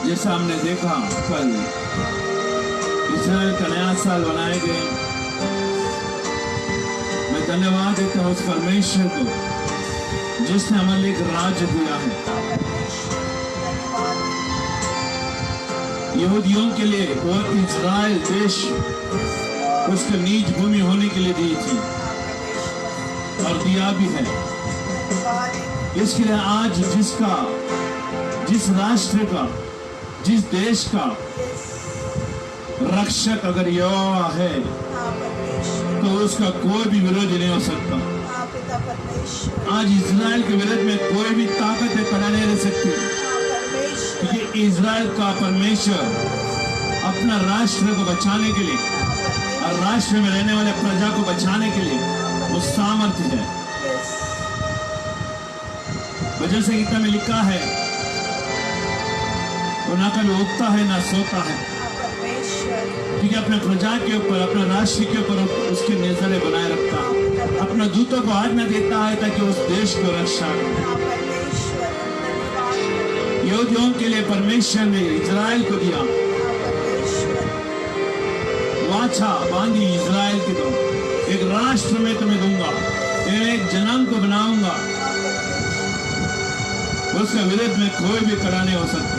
जैसा हमने देखा कल इस्राएल का नया साल बनाए गए। मैं धन्यवाद देता हूँ उस परमेश्वर को जिसने हमारे लिए एक राज्य दिया है। यहूदियों के लिए वो इस्राएल देश उसके नीच भूमि होने के लिए दी थी और दिया भी है। इसके लिए आज जिस राष्ट्र का, जिस देश का रक्षक अगर यहोवा है तो उसका कोई भी विरोध नहीं हो सकता। आज इस्राएल के विरोध में कोई भी ताकत खड़ा नहीं रह सकती, क्योंकि इस्राएल का परमेश्वर अपना राष्ट्र को बचाने के लिए और राष्ट्र में रहने वाले प्रजा को बचाने के लिए वो सामर्थ्य है। वजह से गीता में लिखा है वो ना कभी उगता है ना सोता है, क्योंकि अपने प्रजा के ऊपर, अपने राष्ट्र के ऊपर उसकी नजरें बनाए रखता है। अपने दूतों को आज्ञा देता है ताकि उस देश को रक्षा करे। यहूदियों के लिए परमेश्वर ने इजराइल को दिया, वाचा बांधी इजराइल की, तो एक राष्ट्र में तुम्हें दूंगा, एक जनांग को बनाऊंगा, उसका विरोध में कोई भी खड़ा नहीं हो सकता।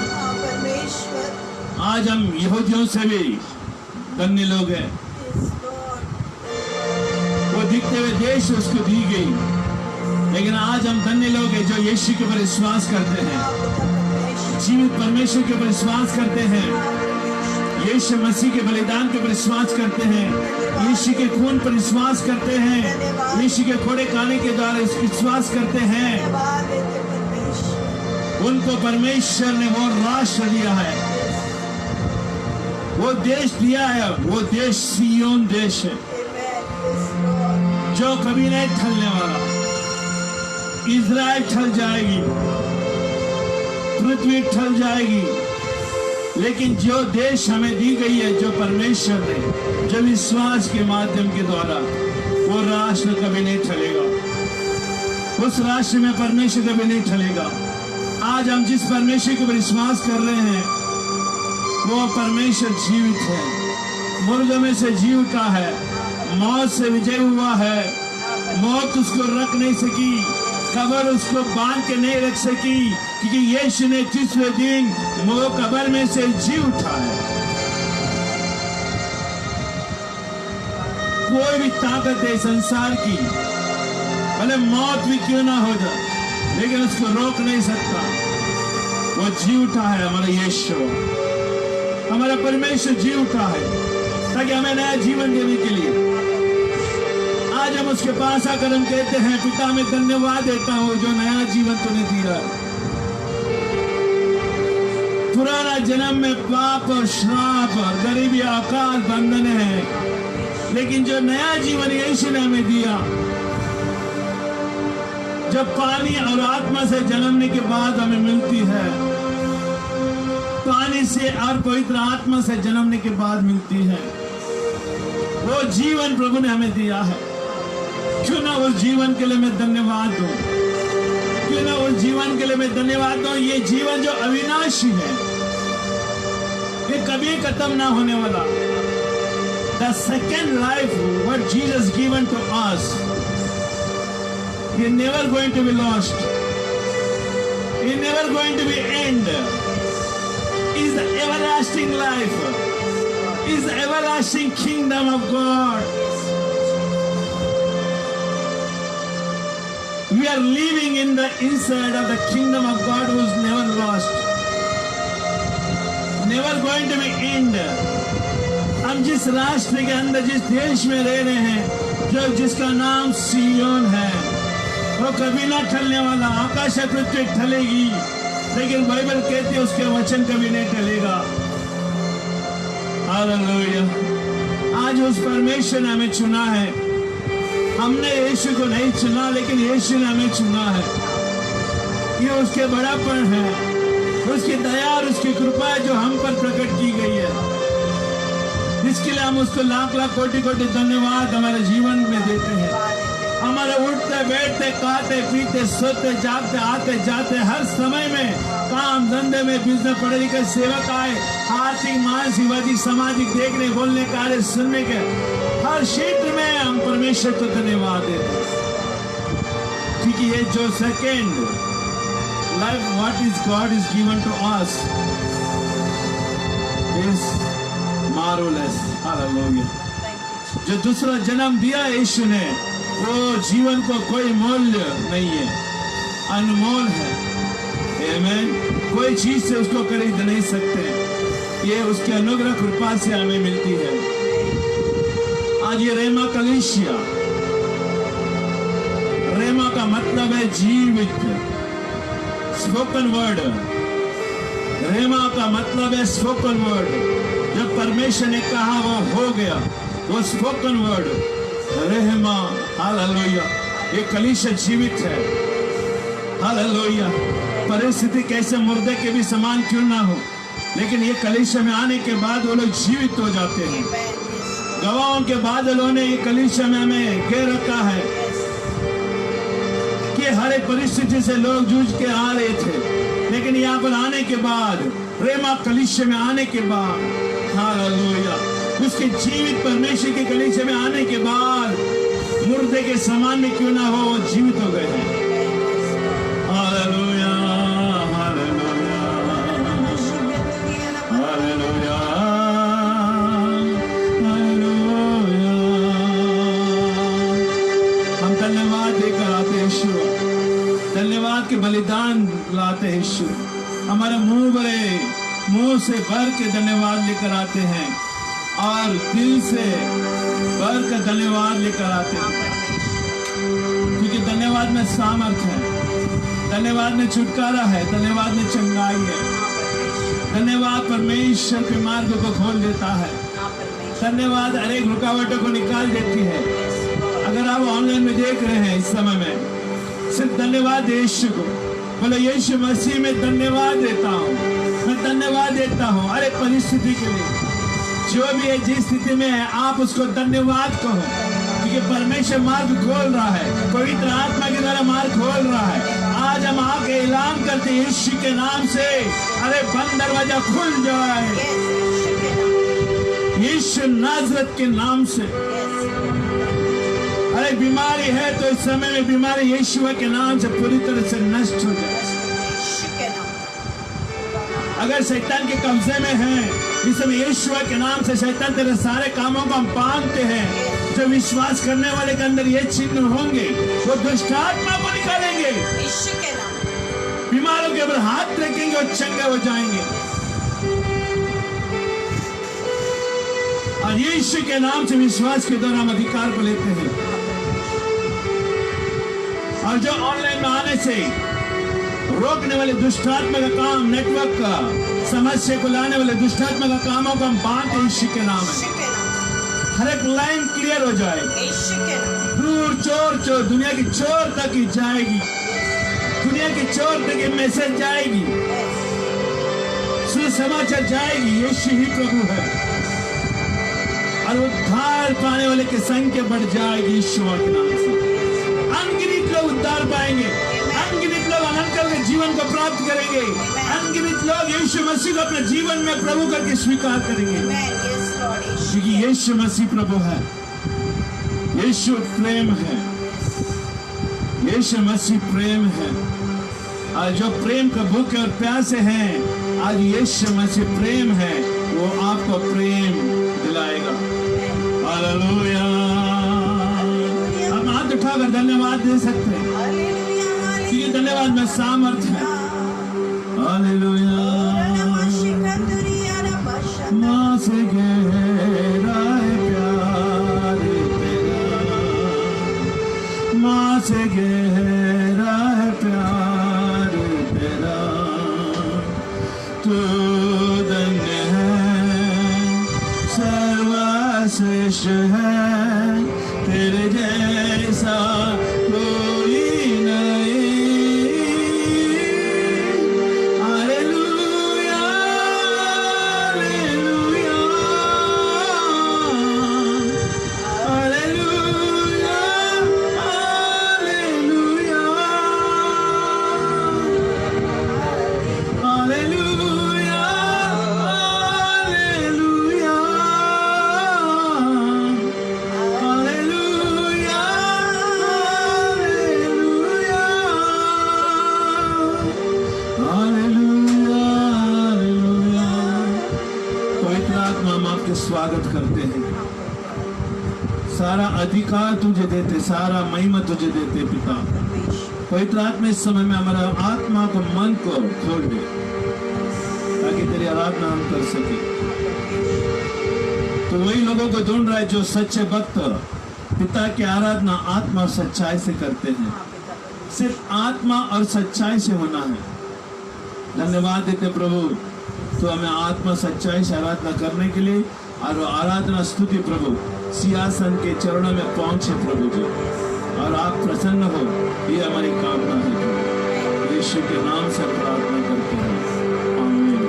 आज हम यहूदियों से भी धन्य लोग हैं। वो दिखते हुए देश उसको दी गई, लेकिन आज हम धन्य लोग हैं जो यीशु के ऊपर विश्वास करते हैं, जीवित परमेश्वर के ऊपर विश्वास करते हैं, यीशु मसीह के बलिदान के ऊपर विश्वास करते हैं, यीशु के खून पर विश्वास करते हैं, यीशु के कोड़े खाने के द्वारा विश्वास करते हैं। उनको परमेश्वर ने वो राष्ट्र दिया है, वो देश दिया है। वो देश सिय्योन देश है जो कभी नहीं ढलने वाला। इजराइल ढल जाएगी, पृथ्वी ढल जाएगी, लेकिन जो देश हमें दी गई है, जो परमेश्वर ने, जो विश्वास के माध्यम के द्वारा, वो राष्ट्र कभी नहीं चलेगा। उस राष्ट्र में परमेश्वर कभी नहीं चलेगा। आज हम जिस परमेश्वर को विश्वास कर रहे हैं, वो परमेश्वर जीवित है, मुर्दों में से जी उठा है, मौत से विजय हुआ है। मौत उसको रख नहीं सकी, कब्र उसको बांध के नहीं रख सकी, क्योंकि यीशु ने तीसरे दिन वो कब्र में से जी उठा है। कोई भी ताकत है संसार की, भले मौत भी क्यों ना हो जाए, लेकिन उसको रोक नहीं सकता। वो जी उठा है, हमारा यीशु, हमारा परमेश्वर जी उठा है, ताकि हमें नया जीवन देने के लिए। आज हम उसके पास आकर हम कहते हैं, पिता मैं धन्यवाद देता हूं जो नया जीवन तूने दिया। पुराना जन्म में पाप और श्राप और गरीबी अकाल बंधन है, लेकिन जो नया जीवन यीशु ने हमें दिया, जब पानी और आत्मा से जन्मने के बाद हमें मिलती है, पानी से और पवित्र आत्मा से जन्मने के बाद मिलती है, वो जीवन प्रभु ने हमें दिया है। क्यों ना उस जीवन के लिए मैं धन्यवाद दूं, क्यों ना उस जीवन के लिए मैं धन्यवाद दूं। ये जीवन जो अविनाशी है, ये कभी खत्म ना होने वाला। The second life what Jesus given to us, he never going to be lost, he never going to be end, is the everlasting life, is the everlasting kingdom of God. We are living in the inside of the kingdom of God who is never lost, never going to be end. हम जिस राष्ट्र के अंदर, जिस देश में रह रहे हैं, जो जिसका नाम सियोन है, वो कभी ना टलने वाला। आकाश पृथ्वी टलेगी, लेकिन बाइबल कहती है उसके वचन कभी नहीं टलेगा। हालेलुया। आज उस परमेश्वर ने हमें चुना है। हमने यीशु को नहीं चुना, लेकिन यीशु ने हमें चुना है। ये उसके बड़ापन है, उसकी दया और उसकी कृपा है जो हम पर प्रकट की गई है, जिसके लिए हम उसको लाख लाख कोटि कोटि धन्यवाद हमारे जीवन में देते हैं। हमारे उठते बैठते खाते पीते सोते जागते आते जाते हर समय में, काम धंधे में, बिजनेस, पढ़े लिखे सेवक आए, आर्थिक मानसिक वादी सामाजिक देखने बोलने कार्य सुनने के हर क्षेत्र में हम परमेश्वर को धन्यवाद देते हैं। क्योंकि ये जो second life what is God is given to us is marvellous. Hallelujah. जो दूसरा जन्म दिया यीशु ने, वो जीवन को कोई मूल्य नहीं है, अनमोल है। आमीन। कोई चीज से उसको खरीद नहीं सकते, ये उसके अनुग्रह कृपा से हमें मिलती है। आज ये रेमा कलीसिया, रेमा का मतलब है जीवित, स्पोकन वर्ड। रेमा का मतलब है स्पोकन वर्ड। जब परमेश्वर ने कहा वो हो गया, वो स्पोकन वर्ड रेहमा। हालेलुया। ये कलीसिया जीवित है। हालेलुया। परिस्थिति कैसे मुर्दे के भी समान क्यों ना हो, लेकिन ये कलीसिया में आने के बाद वो लोग जीवित हो जाते हैं। गवाहों के बादलों ने ये कलीसिया में हमें घेर रखा है कि हर एक परिस्थिति से लोग जूझ के आ रहे थे, लेकिन यहाँ पर आने के बाद, रेमा कलीसिया में आने के बाद, हालेलुया, उसके जीवित परमेश्वर के कलीसिया में आने के बाद मुर्दे के समान में क्यों ना हो, जीवित हो गए हैं। Hallelujah, hallelujah, hallelujah, hallelujah. हम धन्यवाद देकर आते हैं यीशु, धन्यवाद के बलिदान लाते हैं यीशु। हमारे मुंह से भर के धन्यवाद लेकर आते हैं और दिल से भर कर धन्यवाद लेकर आते हैं, क्योंकि धन्यवाद में सामर्थ है, धन्यवाद में छुटकारा है, धन्यवाद में चंगाई है। धन्यवाद परमेश्वर के मार्ग को खोल देता है। धन्यवाद अनेक रुकावटों को निकाल देती है। अगर आप ऑनलाइन में देख रहे हैं इस समय में, सिर्फ धन्यवाद यीशु को बोले, यीशु मसीह में धन्यवाद देता हूँ, मैं धन्यवाद देता हूँ हर एक परिस्थिति के लिए। जो भी है जिस स्थिति में है आप उसको धन्यवाद कहो, क्योंकि परमेश्वर मार्ग खोल रहा है, पवित्र आत्मा के द्वारा मार्ग खोल रहा है। आज हम आके ऐलान करते हैं यीशु के नाम से, अरे बंद दरवाजा खुल जाए यीशु नाजरत के नाम से। अरे बीमारी है तो इस समय में बीमारी यीशु के नाम से पूरी तरह से नष्ट हो जाए। अगर शैतान के कब्जे में है इस समय यीशु के नाम से शैतान तेरे सारे कामों को हम बांधते हैं। जो विश्वास करने वाले के अंदर ये चिन्ह होंगे वो दुष्ट आत्मा को निकालेंगे, बीमारों के ऊपर हाथ रखेंगे और चंगे हो जाएंगे। और यीशु के नाम से विश्वास के द्वारा हम अधिकार को लेते हैं। और जो ऑनलाइन में आने से रोकने वाले दुष्टात्मा का काम, नेटवर्क का समस्या को लाने वाले दुष्टात्मा का कामों को हम बांधते यीशु के नाम है। हर एक लाइन क्लियर हो जाए, दूर चोर चोर दुनिया की चोर तक ही जाएगी, दुनिया की चोर तक ये मैसेज जाएगी, सुसमाचार जाएगी। यीशु ही प्रभु है और उद्धार पाने वाले की संख्या बढ़ जाएगी यीशु के नाम से। अनगिनत लोग उद्धार पाएंगे, अनगिनत लोग अनंत काल के जीवन को प्राप्त करेंगे, अनगिनत लोग यीशु मसीह को अपने जीवन में प्रभु करके स्वीकार करेंगे, क्योंकि यीशु मसीह प्रभु है, यीशु प्रेम है, यीशु मसीह प्रेम है। आज जो प्रेम का भूखे और प्यासे हैं, आज यीशु मसीह प्रेम है, वो आपको प्रेम दिलाएगा। हालेलुया। हम हाथ उठाकर धन्यवाद दे सकते हैं, क्योंकि धन्यवाद में सामर्थ है। हालेलुया। माँ से गहरा है प्यार तेरा, माँ से गहरा है प्यार तेरा, तू धन्य है, सर्वश्रेष्ठ है, तेरे जैसा कोई नहीं। Hallelujah, hallelujah, hallelujah, hallelujah, hallelujah, hallelujah, hallelujah, hallelujah. पवित्र आत्मा हम आपके स्वागत करते हैं। सारा अधिकार तुझे देते, सारा महिमा तुझे देते पिता। पवित्र आत्मा इस समय में हमारा आत्मा को, मन को खोल दे, ताकि तेरी आराधना हम कर सके। तो वही लोगों को ढूंढ रहा है जो सच्चे भक्त पिता की आराधना आत्मा और सच्चाई से करते हैं। सिर्फ आत्मा और सच्चाई से होना है। धन्यवाद देते प्रभु, तो हमें आत्मा सच्चाई से आराधना करने के लिए, और वो आराधना स्तुति प्रभु सिंहासन के चरणों में पहुंचे प्रभु जी, और आप प्रसन्न हो, ये हमारी कामना है। यीशु के नाम से प्रार्थना करते हैं, आमीन,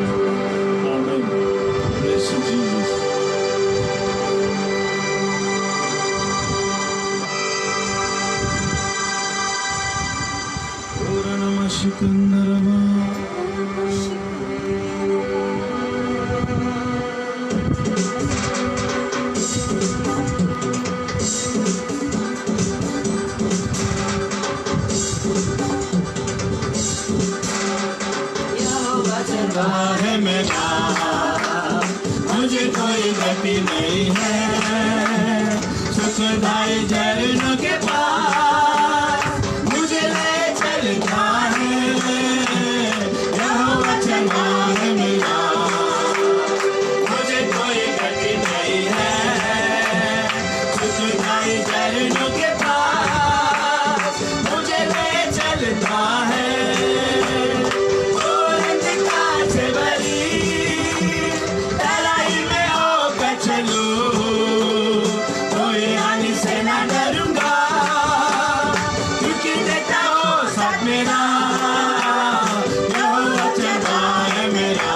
आमीन। Bless you, Jesus. पूर्ण शिकंदरवा है मेरा, मुझे कोई गति नहीं है, सुखदाई झरनों के पास मुझे ले चलता है। यहोवा चंगा है मेरा, मुझे कोई गति नहीं है, सुखदाई झरनों के पास मुझे ले चलता है। मेरा यहोवा चंगा है मेरा,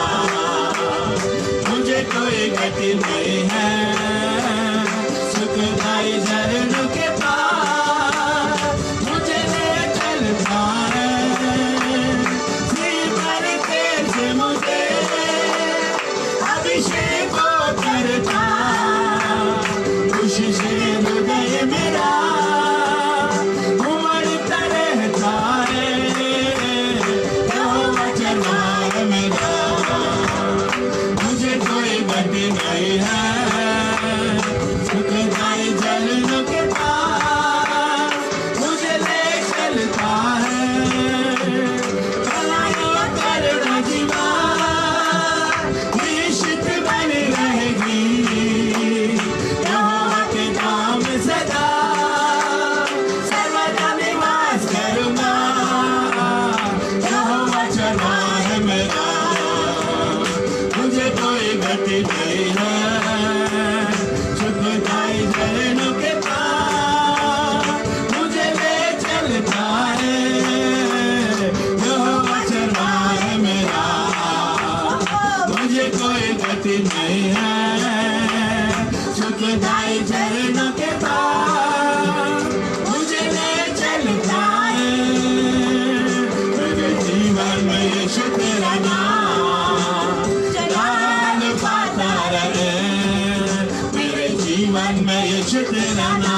रहना,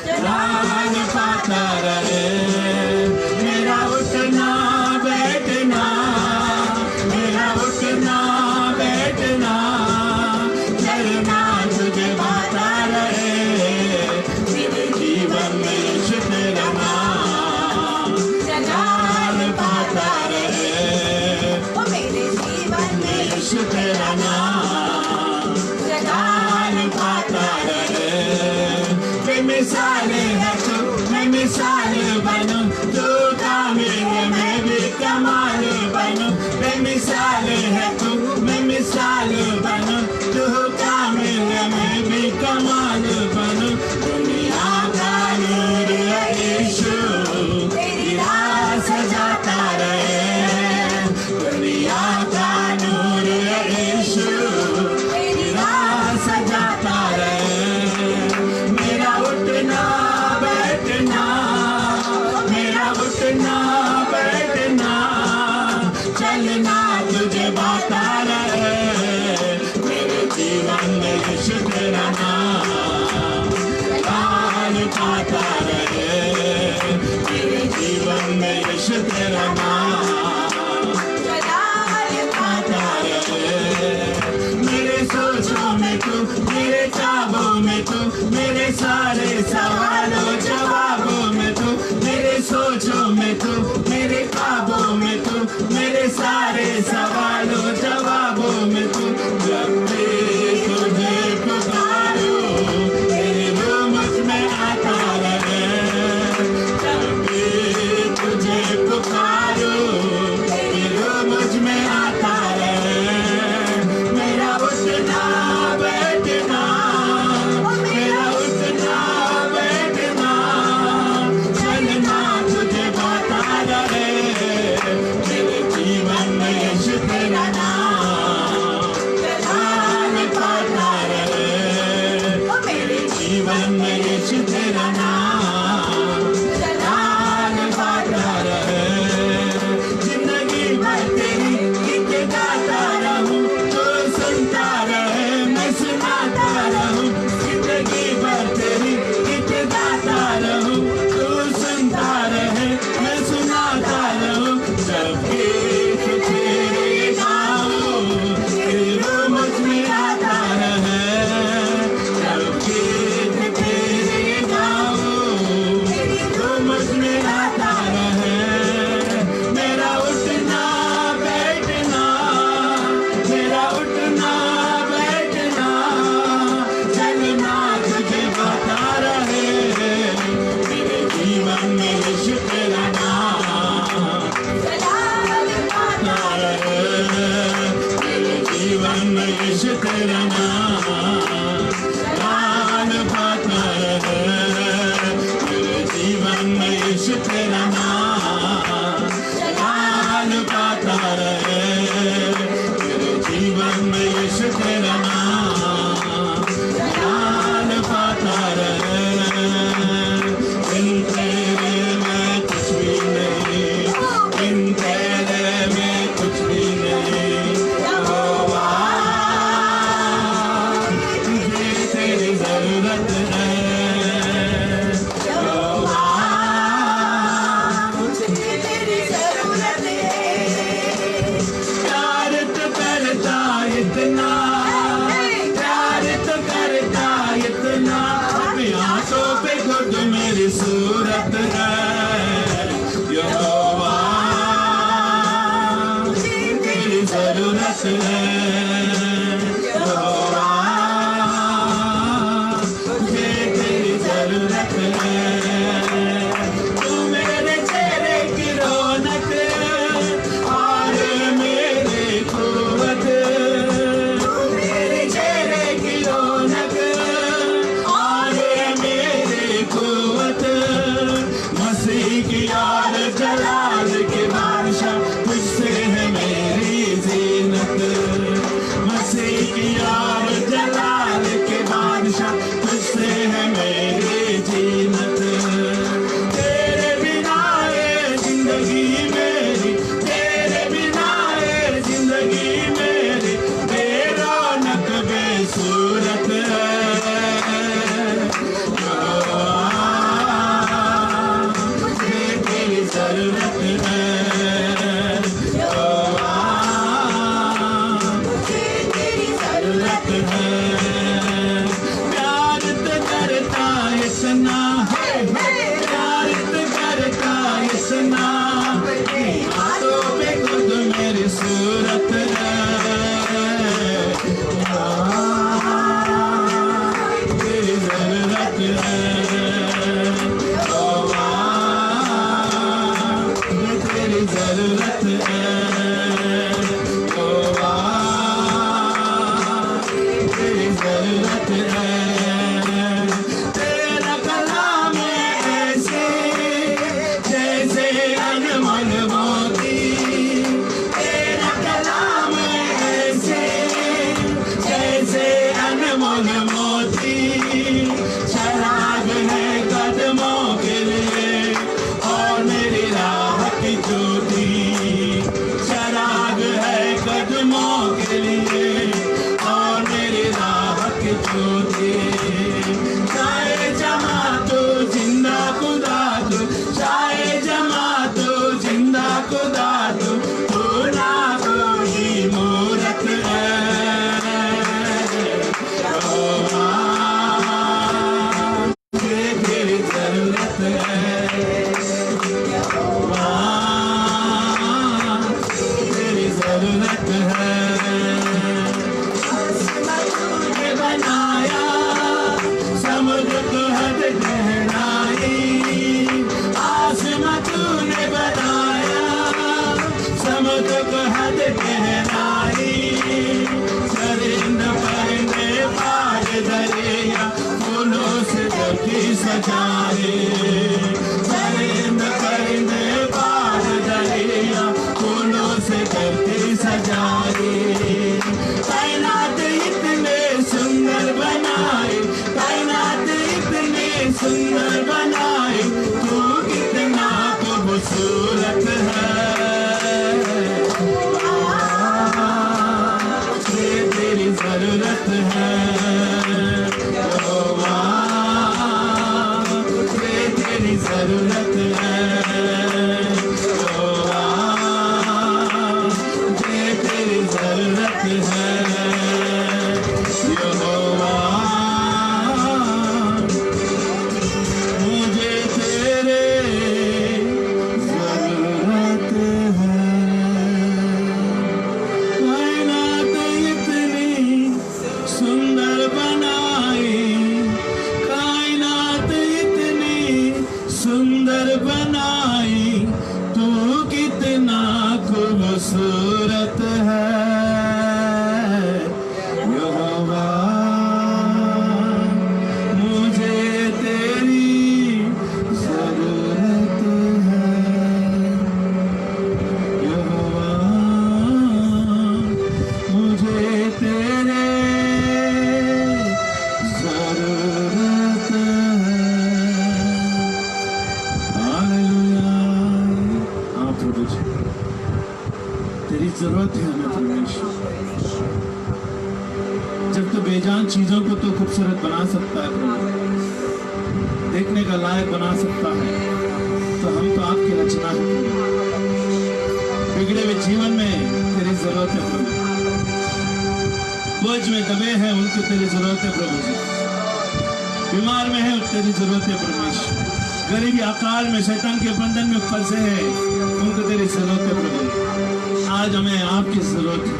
जलाल पाता रहे। मेरा उठना बैठना, मेरा उठना बैठना, चलना तुझे पाता रहे। मेरे जीवन में यीशु तेरा नाम, जलाल पाता रहे। मेरे जीवन में यीशु तेरा नाम, जलाल पाता रहे। बेमिसाल है तू, मैं मिसाल बनूं, तू कामिल है मैं भी कमाल बनूं। बेमिसाल है तू, मैं मिसाल बनूं, तू कामिल है मैं भी कमाल बनूं। दुनिया का नूर है यीशु, तेरी राह सजाता रहे। दुनिया का नूर है यीशु, तेरी राह सजाता रहे। मेरा उठना बैठना, मेरा उठना बैठना, चलना तुझे बाता रहे। मेरे जीवन में यीशु तेरा नाम, जलाल पाता रहे। मेरे जीवन में यीशु तेरा नाम, जलाल पाता रहे। मेरे सोचों में तू, मेरे ख्वाबों में तू, मेरे सारे सवालों जवाबों में तू, मेरे सोचों में तू, मेरे ख्वाबों में तू, मेरे सारे सवालों जवाबों में तू। जब भी तुझे पुकारूं, तेरी रूह मुझ में आता रहे। जब भी तुझे पुकारूं, तेरी रूह मुझ में आता रहे। मेरा उठना बैठना, मेरा उठना बैठना, चलना तुझे बाता रहे। मेरे जीवन में यीशु तेरा नाम, जलाल पाता रहे। मेरे जीवन में यीशु तेरा नाम, जलाल पाता रहे। जिंदगी भर तेरी गीत गाता रहूं, तू सुनता रहे मैं सुनाता रहूं। जिंदगी भर तेरी गीत गाता रहूं, तू सुनता रहे मैं सुनाता रहूं। जब गीत तेरे गाऊं, तेरी रूह मुझ में आता रहे। जब गीत तेरे गाऊं, तेरी रूह मुझ में आता रहे। मेरा उठना बैठना, मेरा उठना बैठना, चलना तुझे बाता रहे। मेरे जीवन में यीशु तेरा नाम, जलाल पाता रहे। मेरे जीवन में यीशु तेरा नाम, जलाल पाता रहे। मेरे जीवन में यीशु तेरा नाम, जलाल पाता रहे। मेरे जीवन में यीशु तेरा नाम, जलाल पाता रहे। बिन तेरे मैं कुछ भी नहीं, बिन तेरे मैं कुछ भी नहीं। यहोवा, मुझे तेरी जरूरत है। यहोवा, मुझे तेरी जरूरत है। प्यार तो करता इतना, प्यार तो करता इतना, अपनी आंखों पे खुद मेरी सूरत है। यहोवा, मुझे तेरी जरूरत है। यहोवा, मुझे तेरी जरूरत है। तू मेरे चेहरे की रौनक और मेरे कुव्वत, मेरे चेहरे की रौनक और मेरे कुव्वत। है। यहोवा, मुझे तेरी जरूरत है। यहोवा, तेरी जरूरत है। तेरा कलाम ऐसे जैसे अनमोल मोती। तेरा कलाम ऐसे जैसे अनमोल मोती। शराब है कदमों के लिए और मेरी राह की ज्योति। शराब है कदमों के लिए और मेरी राह की ज्योति। चाहे जमा तो जिंदा खुदा तू, चाहे जमा तो जिंदा खुदा तू, तू ना कोई मूरत है। यहोवा, मुझे तेरी जरूरत है। यहोवा, तेरी जरूरत है। आसमां तूने बनाया, समुद्र को हद गहराई। आसमां तूने बनाया, समुद्र को हद गहराई। चरिंद परिंदे पार दरिया, फूलों से धरती सजाए। चरिंद परिंदे पार दरिया, फूलों से धरती सजाए। कायनात इतने सुंदर बनाए, कायनात इतने सुंदर बनाए, तू कितना खूबसूरत है। मुझे तेरी जरूरत है। यहोवा, मुझे तेरी जरूरत है। यहोवा, मुझे तेरी जरूरत है। यहोवा, मुझे तेरे जरूरत है। कायनात इतनी सुंदर बनाई, कायनात इतनी सुंदर बनाई, तू कितना खूबसूरत है। यहोवा, मुझे तेरी जरूरत है। यहोवा, मुझे तेरे जरूरत है। हालेलुया। हाँ प्रभु जी, तेरी जरूरत है हमें परमेश्वर। जब तो बेजान चीजों को तो खूबसूरत बना सकता है प्रभु, देखने का लायक बना सकता है, तो हम तो आपकी रचना है प्रभु। बिगड़े हुए जीवन में तेरी जरूरत है प्रभु। बोझ में दबे हैं उनको तेरी जरूरत है प्रभु जी। बीमार में है तेरी जरूरत है परमेश्वर। गरीबी आकार में शैतान के बंधन में फंसे हैं, उनको तेरी जरूरत है प्रभु। आज हमें आपकी जरूरत है।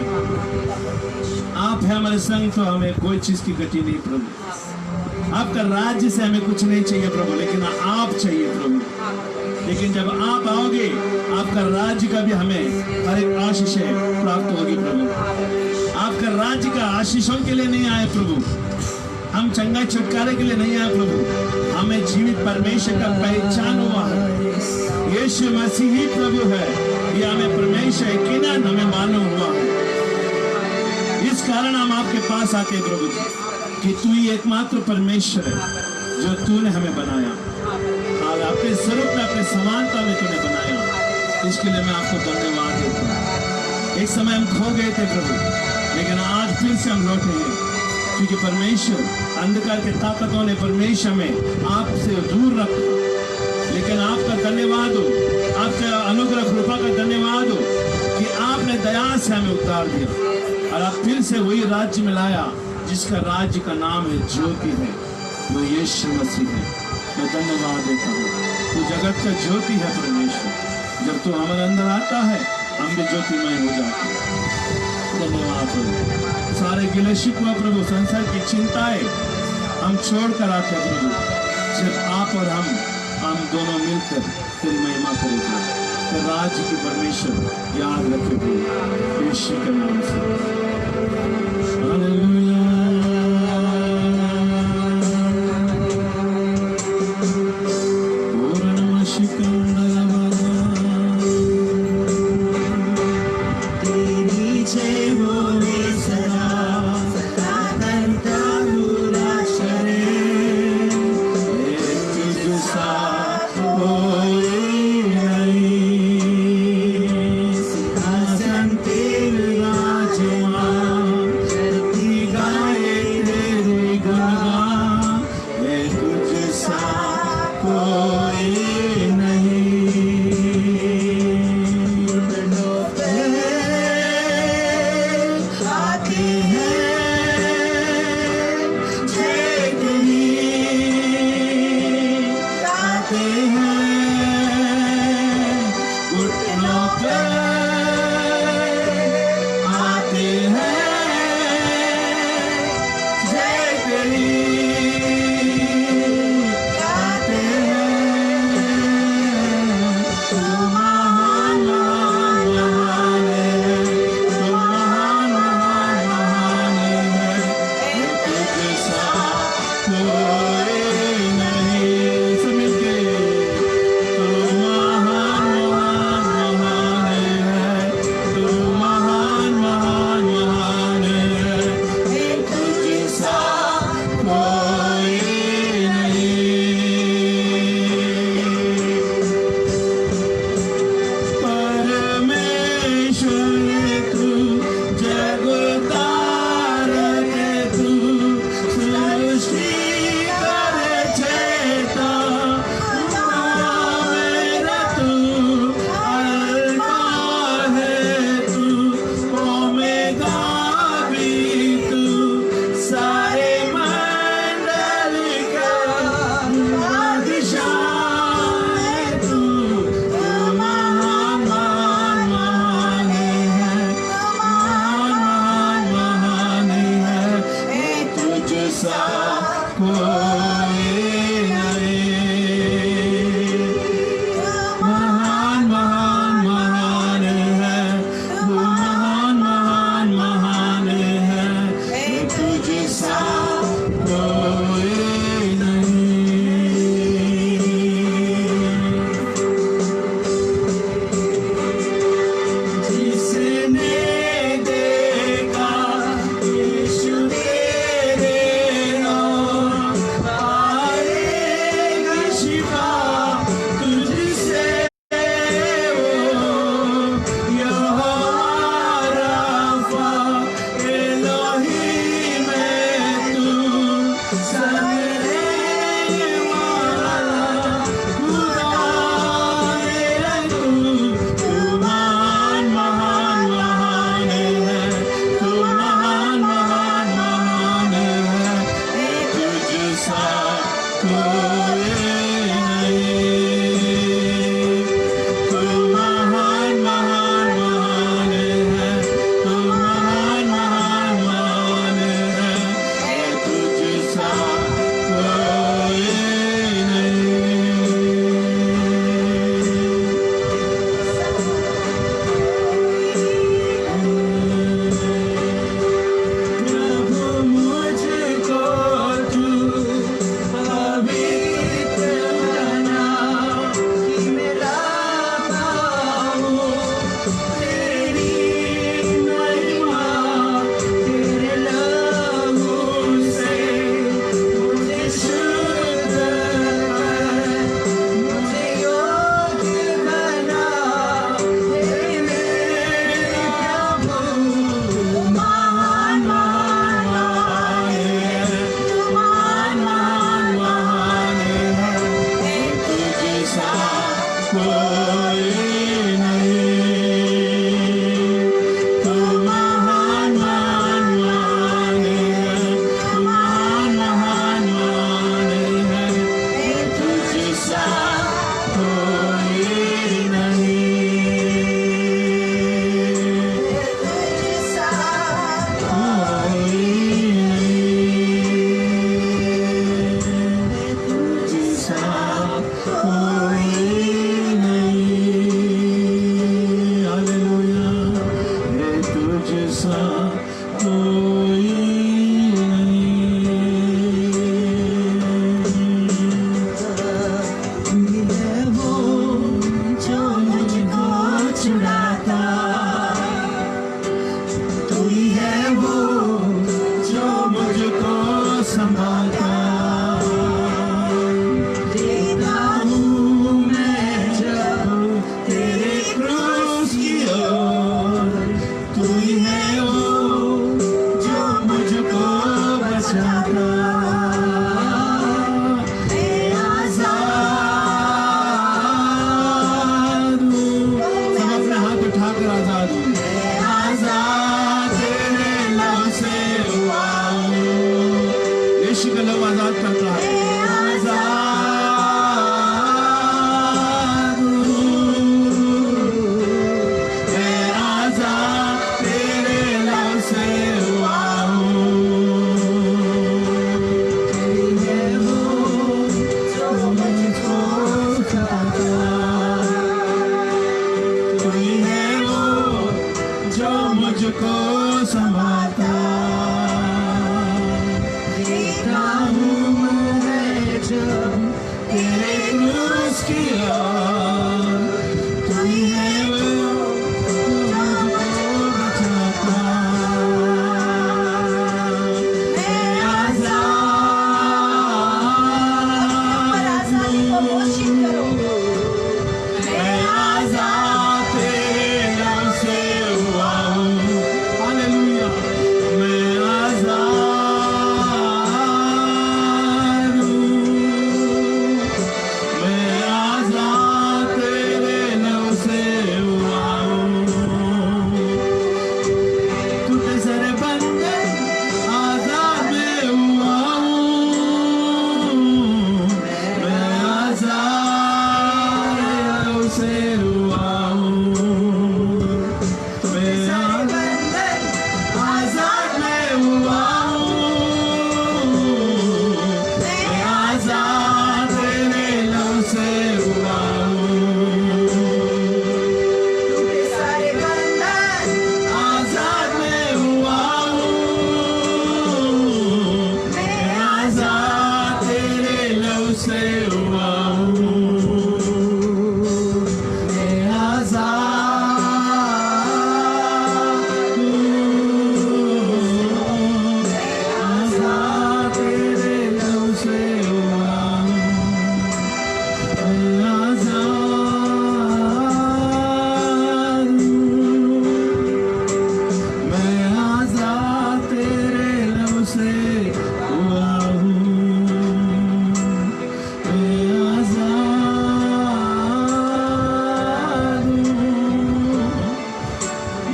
आप है हमारे संग, तो हमें कोई चीज की गति नहीं प्रभु। आपका राज्य से हमें कुछ नहीं चाहिए प्रभु, लेकिन आप चाहिए प्रभु। लेकिन जब आप आओगे, आपका राज्य का भी हमें हर एक आशीष प्राप्त होगी प्रभु। आपका राज्य का आशीषों के लिए नहीं आए प्रभु, हम चंगा छुटकारे के लिए नहीं आए प्रभु। हमें जीवित परमेश्वर का पहचान हुआ है, यीशु मसीह ही प्रभु है, ये हमें परमेश्वर यकीनन हमें मालूम हुआ है। इस कारण हम आपके पास आते हैं प्रभु जी, कि तू ही एकमात्र परमेश्वर है जो तूने हमें बनाया और अपने स्वरूप में, अपने समानता में तूने बनाया। इसके लिए मैं आपको धन्यवाद देता हूँ। एक समय हम खो गए थे प्रभु, लेकिन आज फिर से हम लौटे हैं, क्योंकि परमेश्वर अंधकार के ताकतों ने परमेश्वर में आपसे दूर रखा। लेकिन आपका धन्यवाद हो, आपका अनुग्रह कृपा का धन्यवाद हो कि आपने दया से हमें उतार दिया और आप फिर से वही राज्य में लाया जिसका राज्य का नाम है ज्योति है, वो यीशु मसीह है। मैं धन्यवाद देता हूँ, तो जगत का ज्योति है परमेश्वर। जब तू हमारे अंदर आता है, हम भी ज्योतिमय हो जाते हैं। धन्यवाद प्रभु। सारे गिले शिकवा प्रभु, संसार की चिंताएं हम छोड़ कर आते हैं प्रभु, सिर्फ आप और हम दोनों मिलकर तेरी महिमा करेंगे। तो राज्य की परमेश्वर याद रखे प्रभु, यीशु के नाम से हालेलुया। पूर्ण तेरी जय बोले सदा सदा करता हूँ आश्रय, तुझसा कोई नहीं, सिंहासन तेरे राजमान धरती गाए तेरे गुणगान, मैं तुझसा कोई नहीं। आते हैं जय तेरी, आते हैं घुटनों पे, आते हैं जय तेरी, आते हैं। तू महान महान महान है, तू महान महान महान है, तुझसा कोई नहीं। सब मिलके तू महान महान महान है, तू महान महान महान है, तुझसा कोई नहीं। परमेश्वर तू जगतारक तू, सृष्टि करे चेता, मेरा तू अल्फा है तू, ओमेगा भी तू, सारे मंडल का बादशाह है तू। तू महान महान महान है, महान महान महान है, तुझसा कोई नहीं। महान महान महान है, महान महान महान है, तुझसा कोई नहीं। जिसने देखा यीशु तेरे नाम, आएगी शिफा तुझसे वो, यहोवा राफा एलोहीम तू, समेरे वाला खुदा है तू। तू महान महान महान है, तू महान महान महान है, तुझसा कोई नहीं। तू महान महान महान है, तू महान महान महान है, तुझसा कोई नहीं। प्रभु मुझको तू पवित्र से हुआ हूँ। मैं आजाद तेरे लहू से हुआ हूँ। मैं आजाद तेरे लहू से हुआ हूँ।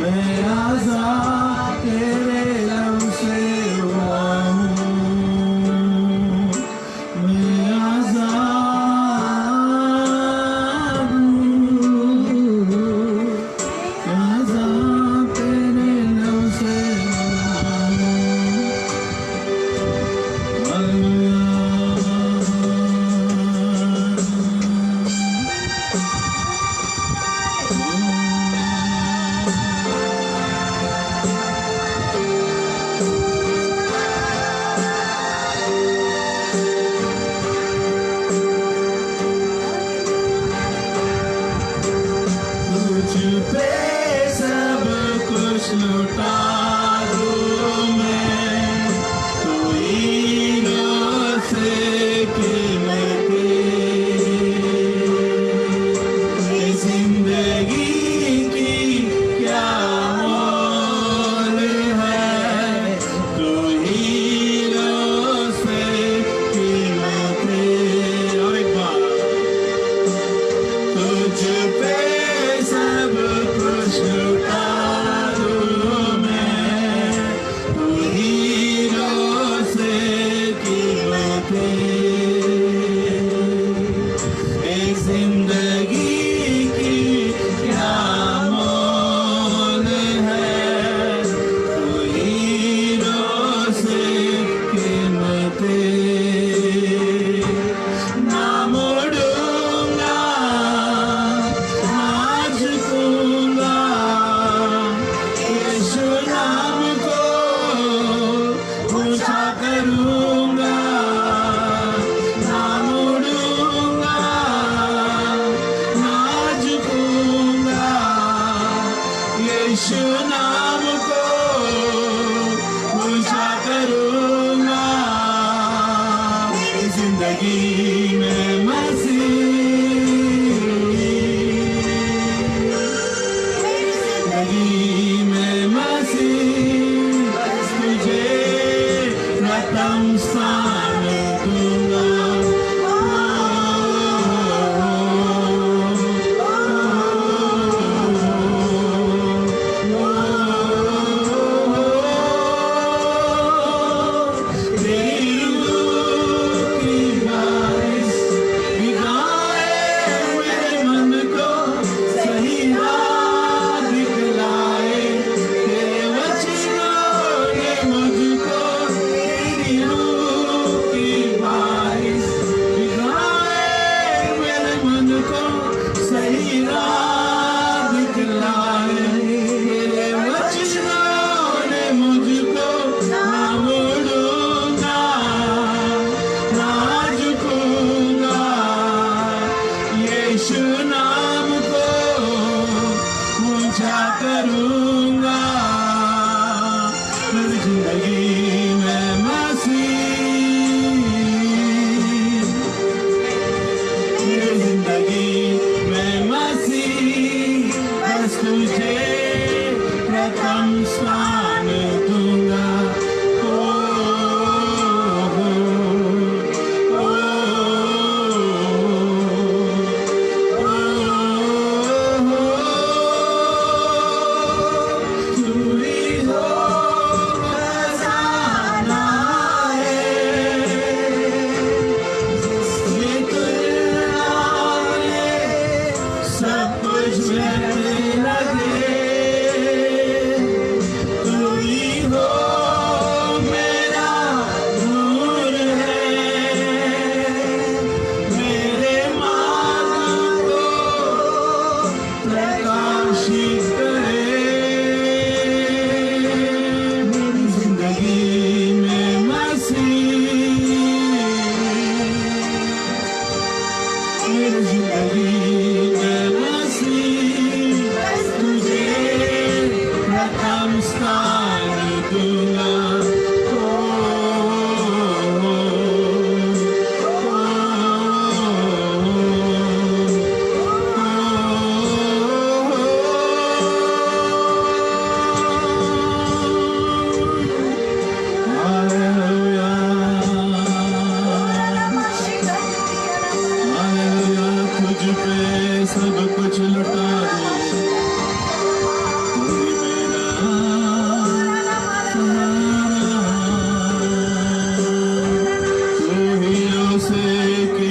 मैं आजाद तेरे लहू से हुआ हूँ। मैं आजाद तेरे लहू से हुआ तुझ पे सब कुछ लुटा दूँ मैं, तू हीरों से कीमती। ये जिंदगी की क्या मोल है, तू हीरों से कीमती। और एक बार, तुझ पे सब कुछ लुटा दूँ मैं, तू हीरों से कीमती। इस जिंदगी की क्या मोल है, तू हीरों से कीमती। ना मोड़ूंगा, ना झुकूंगा, यीशु नाम को ऊंचा करूंगा। ना मोड़ूंगा, ना झुकूंगा, यीशु नाम को ऊंचा करूंगा। मेरी जिंदगी में मसीह, जिंदगी में मसीह, बस तुझे प्रथम स्थान दूंगा। तेरी रूह की बारिश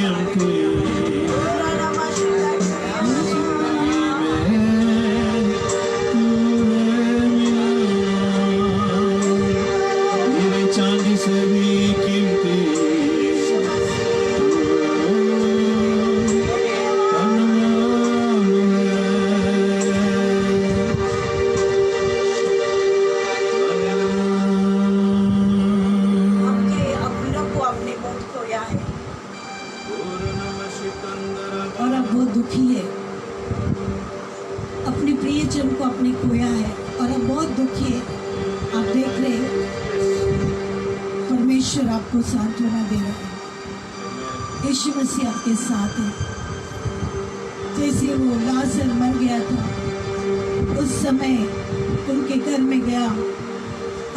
हमके राना माशिका चांदी से भी कीमती आपके अपनों को आपने बहुत खोया है और अब वो दुखी है। अपने प्रियजन को आपने खोया है और अब बहुत दुखी है। आप देख रहे हैं परमेश्वर आपको सांत्वना दे रहा है। यीशु मसीह आपके साथ है। जैसे वो लाजर मर गया था, उस समय उनके घर में गया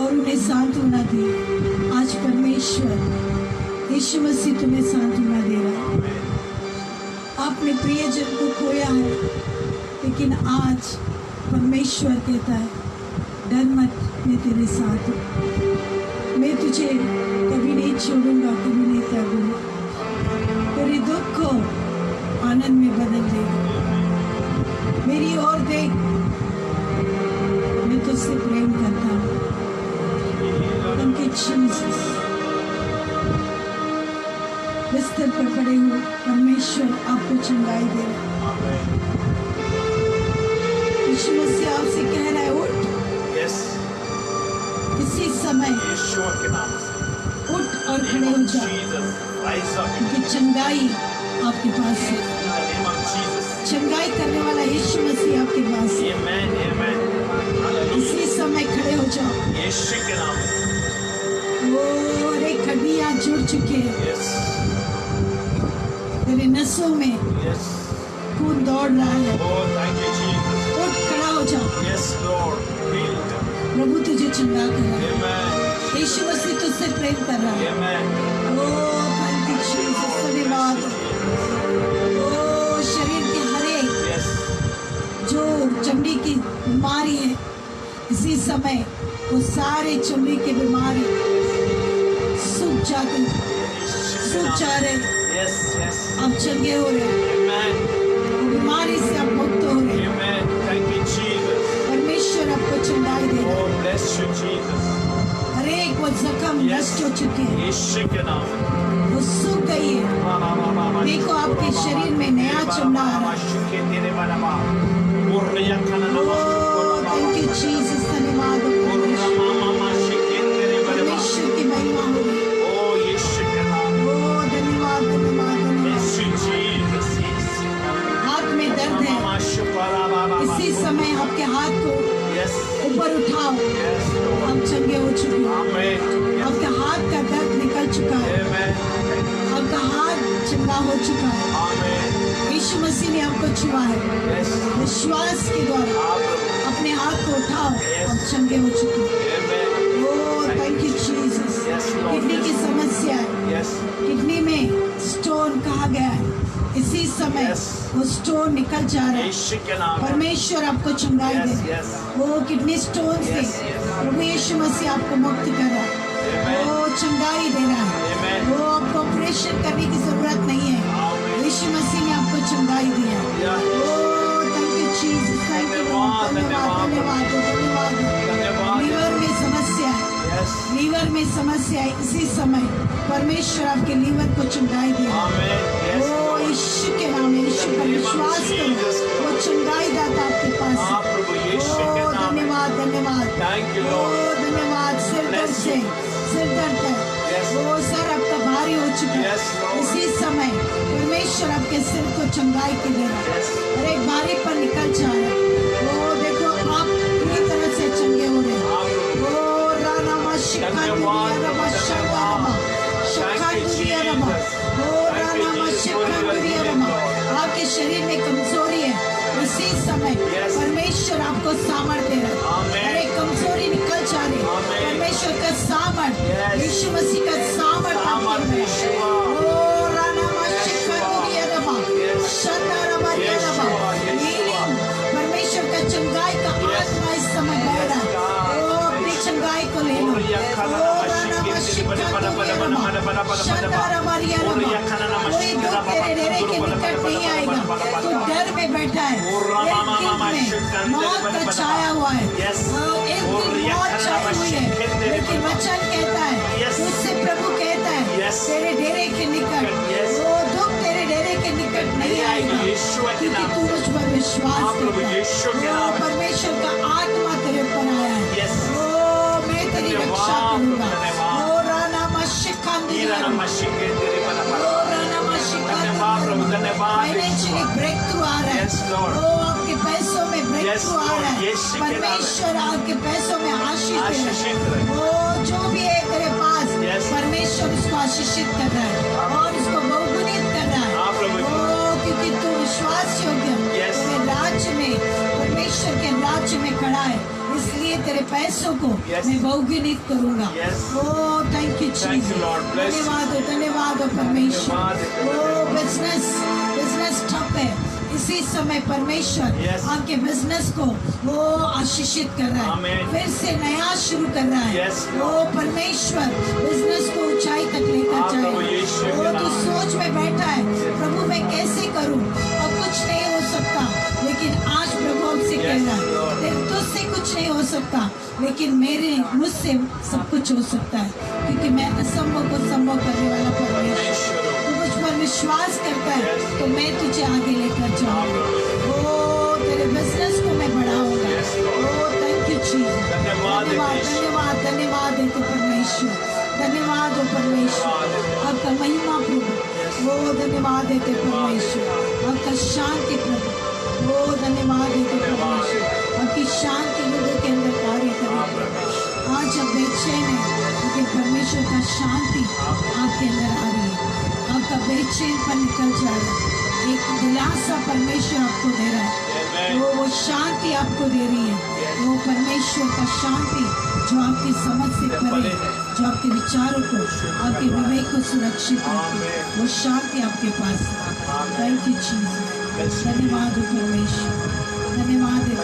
और उन्हें सांत्वना दी। आज परमेश्वर यीशु मसीह तुम्हें सांत्वना दे रहा है। आपने प्रियजन को खोया है, लेकिन आज परमेश्वर कहता है डर मत, मैं तेरे साथ हूँ। मैं तुझे कभी नहीं छोड़ूंगा, कभी नहीं त्यागूंगा। तेरे दुख को आनंद में बदल देगा। मेरी ओर देख, मैं तुझसे प्रेम करता हूँ। उनके जीसस बिस्तर पर पड़े हो, परमेश्वर आपको चंगाई दे रहा है। यीशु मसीह आपसे कह रहा है उठ। इसी समय यीशु के नाम से उठ और खड़े हो जाओ, Jesus, rise up in क्योंकि चंगाई आपके पास है। the name of Jesus. चंगाई करने वाला यीशु मसीह आपके पास है। Amen, amen. Hallelujah. इसी समय खड़े हो जाओ। यीशु के नाम में. वो अरे हड्डियां जुड़ चुके हैं, Yes, तेरे नसों में yes. खून दौड़ रहा है। Oh, thank you, Jesus. उठ खड़ा हो जाओ, Yes, Lord. Heal them. प्रभु तुझे चंगा कर रहा है। Amen. यीशु मसीह तुझसे प्रेम कर रहा है। Amen. ओ थैंक यू जीसस, धन्यवाद। ओ शरीर के हरे Yes. जो चमड़ी की बीमारी है, इसी समय वो सारे चमड़ी की बीमारी सूख जाती, यीशु के सूख नाम जा में. रहे, Yes, yes. आप चंगे हो रहे, Amen. बीमारी से आप मुक्त हो रहे। Amen. Thank you, Jesus. परमेश्वर आपको चंगाई दे रहा है। Oh, bless you, Jesus. हर एक वो जख्म Yes. नष्ट हो चुके हैं, यीशु के नाम में. वो सूख गई है। देखो आपके शरीर में नया चमड़ा आ रहा है। ओ थैंक यू जीसस, धन्यवाद हो परमेश्वर की महिमा हो रही है। ओ धन्यवाद धन्यवाद धन्यवाद। हाथ में दर्द है, इसी समय आपके हाथ को ऊपर उठाओ, आप चंगे हो चुके हैं। आपके हाथ का दर्द निकल चुका है, आपका हाथ चंगा हो चुका है। यीशु मसीह ने आपको छुआ है। विश्वास के द्वारा अपने हाथ को उठाओ, आप चंगे हो चुके हैं। ओ थैंक यू जीसस। किडनी की समस्या है, किडनी में स्टोन कहा गया है, इसी समय Yes. वो स्टोन निकल जा रहा है। परमेश्वर आपको चंगाई दे। वो किडनी स्टोन से Yes, yes. प्रभु यीशु मसीह आपको मुक्त कर रहा है। वो चंगाई दे रहा है। Amen. वो आपको ऑपरेशन करने की जरूरत नहीं है। Amen. यीशु मसीह ने आपको चंगाई दिया। Yeah. ओ thank you Jesus, thank you धन्यवाद, धन्यवाद धन्यवाद धन्यवाद। लीवर में समस्या है, लीवर में समस्या है, इसी समय परमेश्वर आपके लीवर को चंगाई दिया। ओ यीशु के नाम में, यीशु पर विश्वास करो, वो चंगाई दाता आपके पास है। ओ धन्यवाद धन्यवाद। ओ धन्यवाद। सिर दर्द से, सिर दर्द है, वो सर आपका भारी हो चुका है, इसी समय परमेश्वर आपके सिर को चंगाई के दे रहा है। और एक भारी पर निकल जा रहा है। वो देखो आप पूरी तरह से चंगे हो रहे हैं। ओ राना माशिका दुनिया रमा शंगा रमा शखा दुनिया रमा। ओ राना माशिका दुनिया रमा। आपके शरीर में कमजोरी है, इसी समय परमेश्वर आपको सामर्थ्य दे रहा है। और एक कमजोरी निकल जा रही है, परमेश्वर का सामर्थ्य, यीशु मसीह का सामर्थ्य आपके में है। ओ राना माशिका दुनिया रमा शंगा रमा रमा। हीलिंग, परमेश्वर का चंगा शांतारा मारिया कोई दुख तेरे डेरे के निकट नहीं आएगा। तू डर में बैठा है, एक दिन में मौत का छाया हुआ है, एक दिन मौत छाई हुई है, लेकिन वचन कहता है, तुझसे प्रभु कहता है तेरे डेरे के निकट वो दुख तेरे डेरे के निकट नहीं आएगा, क्योंकि तू मुझ पर विश्वास करता है। ओ परमेश्वर का आत्मा तेरे पर आया है, ओ मैं तेरी रक्षा करूंगा। ओ राना फाइनेंशियली ब्रेक थ्रू आ रहा है, ओ आपके पैसों में ब्रेक थ्रू आ रहा है। परमेश्वर आपके पैसों में आशीष दे रहा है। ओ जो भी है तेरे पास परमेश्वर उसको आशीषित कर रहा है और उसको बहुगुणित कर रहा है। ओ क्योंकि तू विश्वास योग्य तेरे राज्य में, परमेश्वर के राज्य में खड़ा है, इसलिए तेरे पैसों को मैं बहुगुणित करूंगा। ओ थैंक यू जीसस, धन्यवाद हो परमेश्वर। ओ बिजनेस ठप है, इसी समय परमेश्वर आपके बिजनेस को वो आशीषित कर रहा है, फिर से नया शुरू कर रहा है। वो परमेश्वर बिजनेस को ऊंचाई तक लेकर जाए। वो तो सोच में बैठा है, प्रभु मैं कैसे करूं, और कुछ नहीं हो सकता, लेकिन आज प्रभु हमसे कह रहा है तुझसे कुछ नहीं हो सकता, लेकिन मुझसे सब कुछ हो सकता है, क्योंकि मैं असंभव को संभव करने वाला परमेश्वर। तू मुझ पर विश्वास करता है तो मैं तुझे आगे लेकर जाऊंगा। ओ तेरे बिजनेस को मैं बढ़ाऊंगा। ओ थैंक यू जीसस, धन्यवाद है तो परमेश्वर, धन्यवाद हो परमेश्वर, आपका महिमा प्रभु। वो धन्यवाद है तो परमेश्वर, आपका शांति प्रभु। वो धन्यवाद है तो परमेश्वर, आपकी शांति लोगों के अंदर कार्य करे। आज अब बेचैन है, लेकिन परमेश्वर का शांति आपके अंदर आ रही है, आपका बेचैन पर निकल जा रहा है, एक दिलासा परमेश्वर आपको दे रहा है। वो शांति आपको दे रही है, वो परमेश्वर का शांति जो आपकी समझ से परे, जो आपके विचारों को, आपके विवेक को सुरक्षित रखे, वो शांति आपके पास है। थैंक यू जीसस, धन्यवाद हो परमेश्वर, धन्यवाद है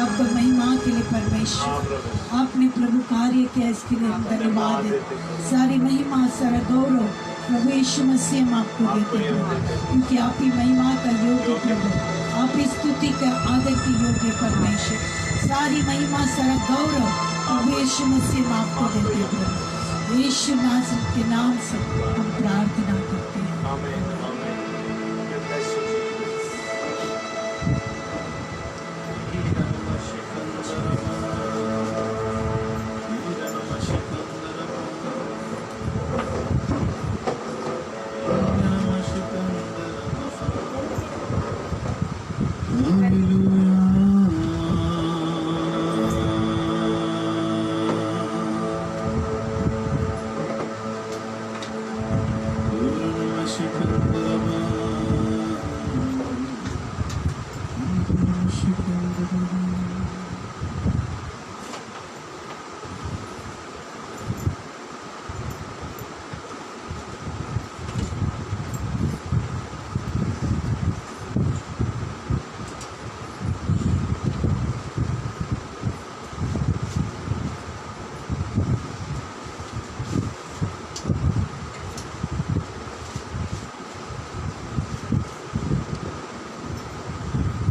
आपका महिमा के लिए परमेश्वर, आपने प्रभु कार्य किया इसके लिए हम धन्यवाद है। सारी महिमा सारा गौरव प्रभु यीशु मसीह हम आपको देते हैं, क्योंकि आप ही महिमा का योग्य प्रभु, आप ही स्तुति का आदर की योग्य परमेश्वर। सारी महिमा सारा गौरव प्रभु यीशु मसीह हम आपको देते हैं प्रभु। यीशु नासरत के नाम से हम प्रार्थना करते हैं।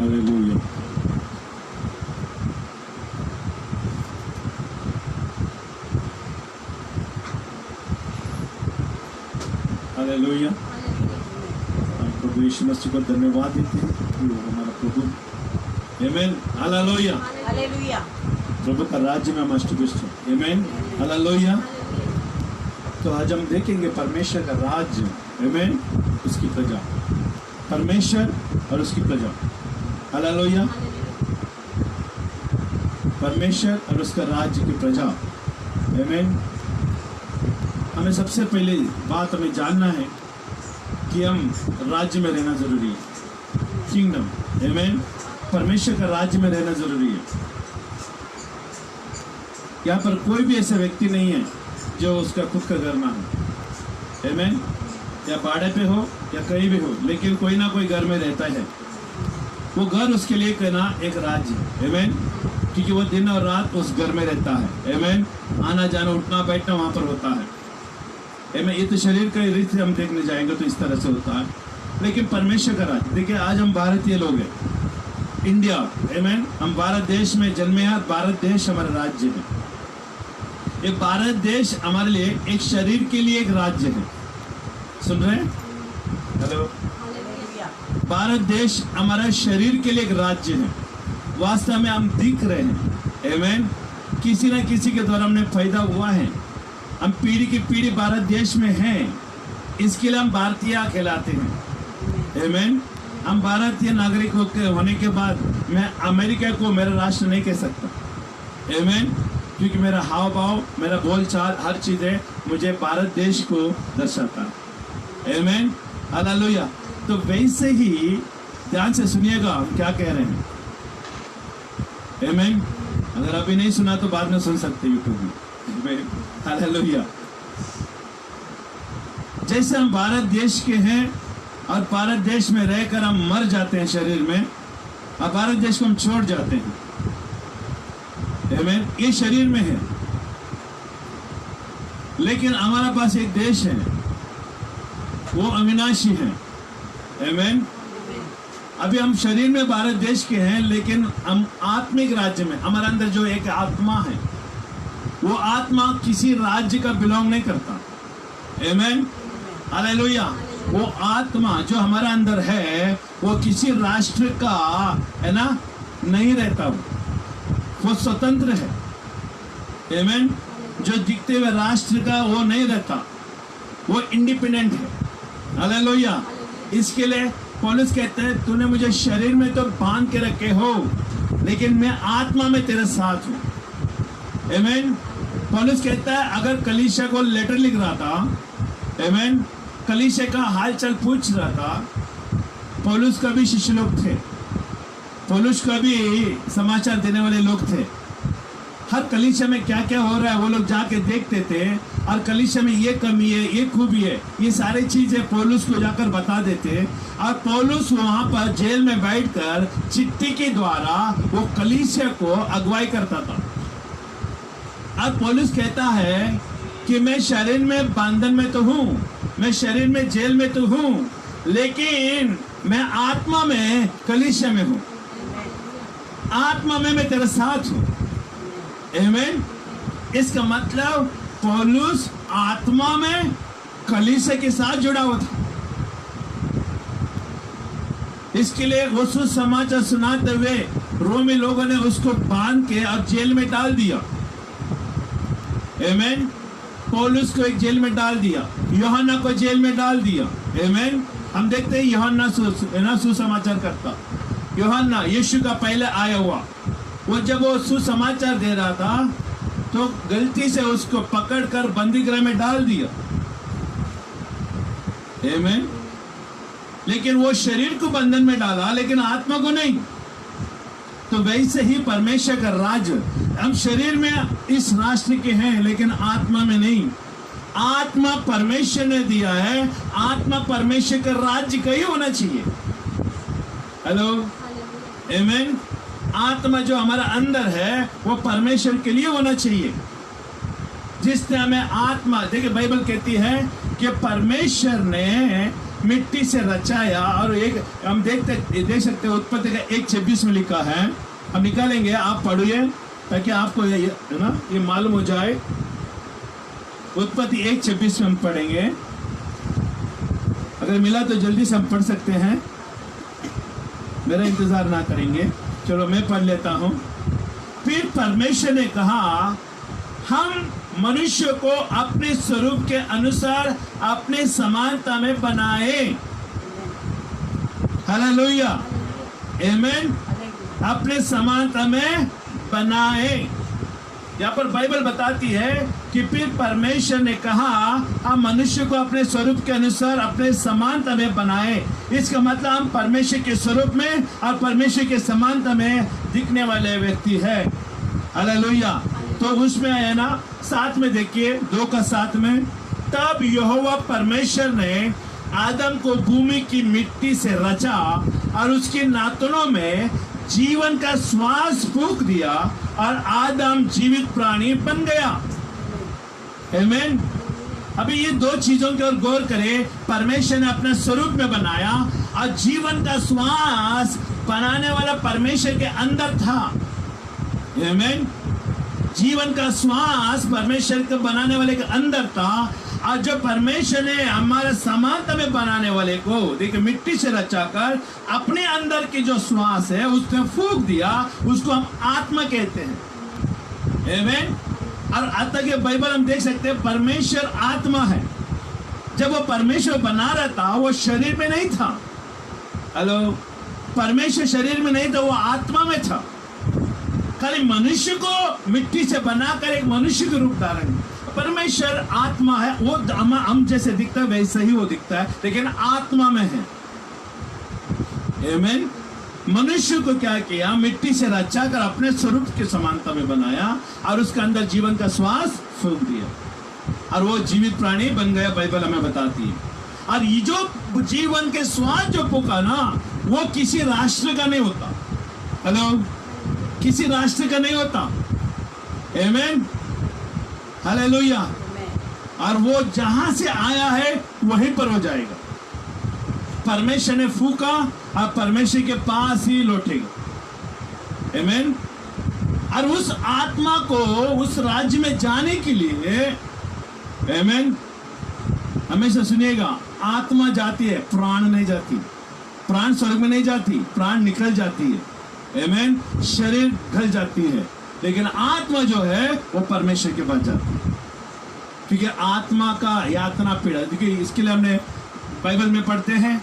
Hallelujah. Hallelujah. प्रभु यीशु मसीह को धन्यवाद देते हैं कि वो हमारा प्रभु। Amen. Hallelujah. हालेलुया। प्रभु का राज्य में हम अष्टपुष्ट हैं। Amen. Hallelujah. तो आज हम देखेंगे परमेश्वर का राज्य। Amen. उसकी प्रजा, परमेश्वर और उसकी प्रजा। हालेलुया। परमेश्वर और उसका राज्य की प्रजा। आमीन। हमें सबसे पहले बात हमें जानना है कि हम राज्य में रहना जरूरी है, किंगडम। आमीन। परमेश्वर का राज्य में रहना जरूरी है। यहाँ पर कोई भी ऐसा व्यक्ति नहीं है जो उसका खुद का घर ना हो। आमीन। या भाड़े पे हो या कहीं भी हो, लेकिन कोई ना कोई घर में रहता है। वो घर उसके लिए कहना एक राज्य है। आमीन। क्योंकि वो दिन और रात उस घर में रहता है। आमीन। आना जाना उठना बैठना वहां पर होता है। मैं ये तो शरीर का रीत हम देखने जाएंगे तो इस तरह से होता है, लेकिन परमेश्वर का राज्य देखिए। आज हम भारतीय लोग हैं, इंडिया, आमेन, हम भारत देश में जन्मे हैं। भारत देश हमारा राज्य है। ये भारत देश हमारे लिए एक शरीर के लिए एक राज्य है। सुन रहे हैं? हेलो। भारत देश हमारा शरीर के लिए एक राज्य है। वास्तव में हम दिख रहे हैं, आमेन, किसी न किसी के द्वारा हमने फायदा हुआ है। हम पीढ़ी की पीढ़ी भारत देश में हैं, इसके लिए हम भारतीय कहलाते हैं, आमेन। हम भारतीय नागरिक होने के बाद मैं अमेरिका को मेरा राष्ट्र नहीं कह सकता, आमेन, क्योंकि मेरा हाव भाव, मेरा बोलचाल, हर चीज है मुझे भारत देश को दर्शाता है, आमेन, हालेलुया। तो वैसे ही ध्यान से सुनिएगा हम क्या कह रहे हैं, आमेन। अगर अभी नहीं सुना तो बाद में सुन सकते यूट्यूब में, हालेलुया। जैसे हम भारत देश के हैं और भारत देश में रहकर हम मर जाते हैं शरीर में, और भारत देश को हम छोड़ जाते हैं, आमीन, ये शरीर में है। लेकिन हमारा पास एक देश है, वो अविनाशी है, आमीन। अभी हम शरीर में भारत देश के हैं, लेकिन हम आत्मिक राज्य में, हमारे अंदर जो एक आत्मा है, वो आत्मा किसी राज्य का बिलोंग नहीं करता, आमीन, हालेलुया। वो आत्मा जो हमारा अंदर है वो किसी राष्ट्र का, है ना, नहीं रहता, वो स्वतंत्र है, आमीन। जो दिखते हुए राष्ट्र का वो नहीं रहता, वो इंडिपेंडेंट है, हालेलुया। इसके लिए पौलुस कहते हैं, तूने मुझे शरीर में तो बांध के रखे हो, लेकिन मैं आत्मा में तेरे साथ हूं, आमीन। पौलुस कहता है, अगर कलीसिया को लेटर लिख रहा था, आमीन, कलीसिया का हालचाल पूछ रहा था, पौलुस का भी शिष्य लोग थे, पौलुस का भी समाचार देने वाले लोग थे। हर कलीसिया में क्या क्या हो रहा है वो लोग जाके देखते थे, और कलीसिया में ये कमी है, ये खूबी है, ये सारी चीजें पौलुस को जाकर बता देते। और पौलुस वहां पर जेल में बैठकर चिट्ठी के द्वारा वो कलीसिया को अगुवाई करता था। अब पौलुस कहता है कि मैं शरीर में बंधन में तो हूं, मैं शरीर में जेल में तो हूं, लेकिन मैं आत्मा में कलीसिया में हूं, आत्मा में मैं तेरे साथ हूं, आमीन। इसका मतलब पौलुस आत्मा में कलीसिया के साथ जुड़ा हुआ था। इसके लिए वो सुसमाचार सुनाते हुए रोमी लोगों ने उसको बांध के और जेल में डाल दिया, आमीन। पौलुस को एक जेल में डाल दिया, यूहन्ना को जेल में डाल दिया, आमीन। हम देखते हैं यूहन्ना सुसमाचार करता, यूहन्ना यीशु का पहले आया हुआ, वो जब वो सुसमाचार दे रहा था तो गलती से उसको पकड़कर बंदी गृह में डाल दिया, आमीन। लेकिन वो शरीर को बंधन में डाला, लेकिन आत्मा को नहीं। तो वैसे ही परमेश्वर का राज्य, हम शरीर में इस राष्ट्र के हैं, लेकिन आत्मा में नहीं। आत्मा परमेश्वर ने दिया है, आत्मा परमेश्वर का राज्य का ही होना चाहिए, हेलो, आमीन। आत्मा जो हमारा अंदर है वो परमेश्वर के लिए होना चाहिए। जिसने हमें आत्मा, देखिए बाइबल कहती है कि परमेश्वर ने मिट्टी से रचाया, और एक हम देख सकते हैं उत्पत्ति का 1:26 में लिखा है, हम निकालेंगे, आप पढ़िए ताकि आपको ये मालूम हो जाए। उत्पत्ति 1:26 में हम पढ़ेंगे, अगर मिला तो जल्दी से हम पढ़ सकते हैं, मेरा इंतजार ना करेंगे। चलो मैं पढ़ लेता हूं। फिर परमेश्वर ने कहा, हम मनुष्य को अपने स्वरूप के अनुसार अपने समानता में बनाए, हालेलुया, आमीन, अपने समानता में बनाए। यहाँ पर बाइबल बताती है कि फिर परमेश्वर ने कहा, हम मनुष्य को अपने स्वरूप के अनुसार अपने समानता में बनाए। इसका मतलब हम परमेश्वर के स्वरूप में और परमेश्वर के समानता में दिखने वाले व्यक्ति है, हालेलुया। तो उसमें है ना, 7 में देखिए, 2:7 में, तब यहोवा परमेश्वर ने आदम को भूमि की मिट्टी से रचा और उसके नाखूनों में जीवन का श्वास फूंक दिया और आदम जीवित प्राणी बन गया, आमीन। अभी ये दो चीजों की ओर गौर करें। परमेश्वर ने अपने स्वरूप में बनाया और जीवन का श्वास बनाने वाला परमेश्वर के अंदर था। आमीन। जीवन का श्वास परमेश्वर के बनाने वाले के अंदर था, और जो परमेश्वर ने हमारे समानता में बनाने वाले को देखिए मिट्टी से रचाकर अपने अंदर की जो श्वास है उसने फूंक दिया, उसको हम आत्मा कहते हैं। आमीन। और आता के बाइबल हम देख सकते हैं परमेश्वर आत्मा है। जब वो परमेश्वर बना रहा था वो शरीर में नहीं था। हेलो, परमेश्वर शरीर में नहीं था, वो आत्मा में था। खाली मनुष्य को मिट्टी से बनाकर एक मनुष्य के रूप धारण। परमेश्वर आत्मा है, वो हम जैसे दिखता है वैसे ही वो दिखता है, लेकिन आत्मा में है। आमीन। मनुष्य को क्या किया, मिट्टी से रचा कर अपने स्वरूप की समानता में बनाया और उसके अंदर जीवन का श्वास फूंक दिया और वो जीवित प्राणी बन गया। बाइबल हमें बताती है। और ये जो जीवन के श्वास जो फूंका ना, वो किसी राष्ट्र का नहीं होता। हेलो, किसी राष्ट्र का नहीं होता। आमीन। हालेलुया। और वो जहां से आया है वहीं पर हो जाएगा। परमेश्वर ने फूका और परमेश्वर के पास ही लौटेगा। आमीन। और उस आत्मा को उस राज्य में जाने के लिए, आमीन, हमेशा सुनिएगा, आत्मा जाती है, प्राण नहीं जाती। प्राण स्वर्ग में नहीं जाती, प्राण निकल जाती है। आमीन। शरीर ढल जाती है, लेकिन आत्मा जो है वो परमेश्वर के पास जाती है। क्योंकि आत्मा का यातना पीड़ा, देखिए इसके लिए हमने बाइबल में पढ़ते हैं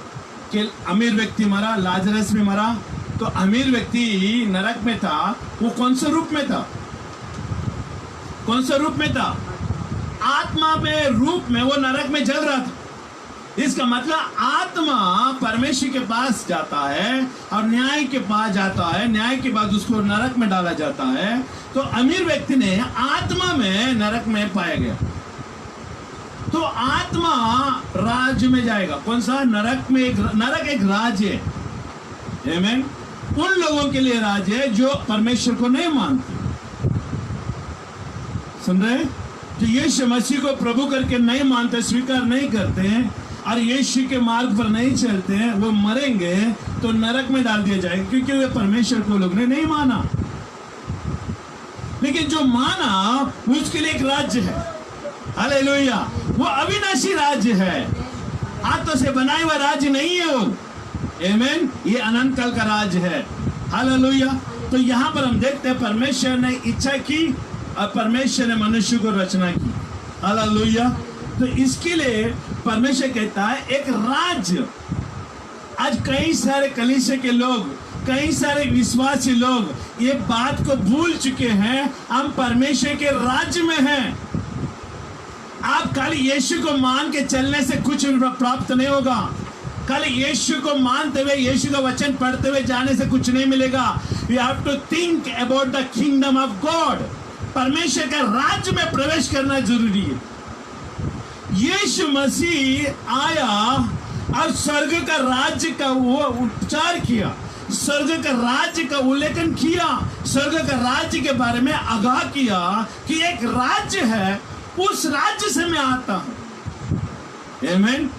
कि अमीर व्यक्ति मरा, लाजरस में मरा। तो अमीर व्यक्ति नरक में था, वो कौन से रूप में था? कौन से रूप में था? आत्मा में रूप में वो नरक में जल रहा था। इसका मतलब आत्मा परमेश्वर के पास जाता है और न्याय के पास जाता है, न्याय के बाद उसको नरक में डाला जाता है। तो अमीर व्यक्ति ने आत्मा में नरक में पाया गया, तो आत्मा राज्य में जाएगा। कौन सा? नरक में। नरक एक राज्य है। आमीन। उन लोगों के लिए राज्य है जो परमेश्वर को नहीं मानते। सुन रहे? जो यीशु मसीह को प्रभु करके नहीं मानते, स्वीकार नहीं करते हैं और यीशु के मार्ग पर नहीं चलते हैं, वो मरेंगे तो नरक में डाल दिया जाएगा, क्योंकि वे परमेश्वर को लोग ने नहीं माना। लेकिन जो माना उसके लिए एक राज्य है। हालेलुया। वो अविनाशी राज्य है, हाथों से बनाया हुआ राज्य नहीं है वो। आमीन। ये अनंत काल का राज्य है। हालेलुया। तो यहाँ पर हम देखते हैं परमेश्वर ने इच्छा की और परमेश्वर ने मनुष्य को रचना की। हालेलुया। तो इसके लिए परमेश्वर कहता है एक राज्य। आज कई सारे कलीसिया के लोग, कई सारे विश्वासी लोग ये बात को भूल चुके हैं, हम परमेश्वर के राज्य में हैं। आप खाली यीशु को मान के चलने से कुछ प्राप्त नहीं होगा। खाली यीशु को मानते हुए, यीशु का वचन पढ़ते हुए जाने से कुछ नहीं मिलेगा। You have to think about the kingdom of God. परमेश्वर का राज्य में प्रवेश करना जरूरी है। यीशु मसीह आया और स्वर्ग का राज्य का वो उपचार किया, स्वर्ग का राज्य का उल्लेखन किया, स्वर्ग का राज्य के बारे में आगाह किया कि एक राज्य है, उस राज्य से मैं आता हूं। आमीन।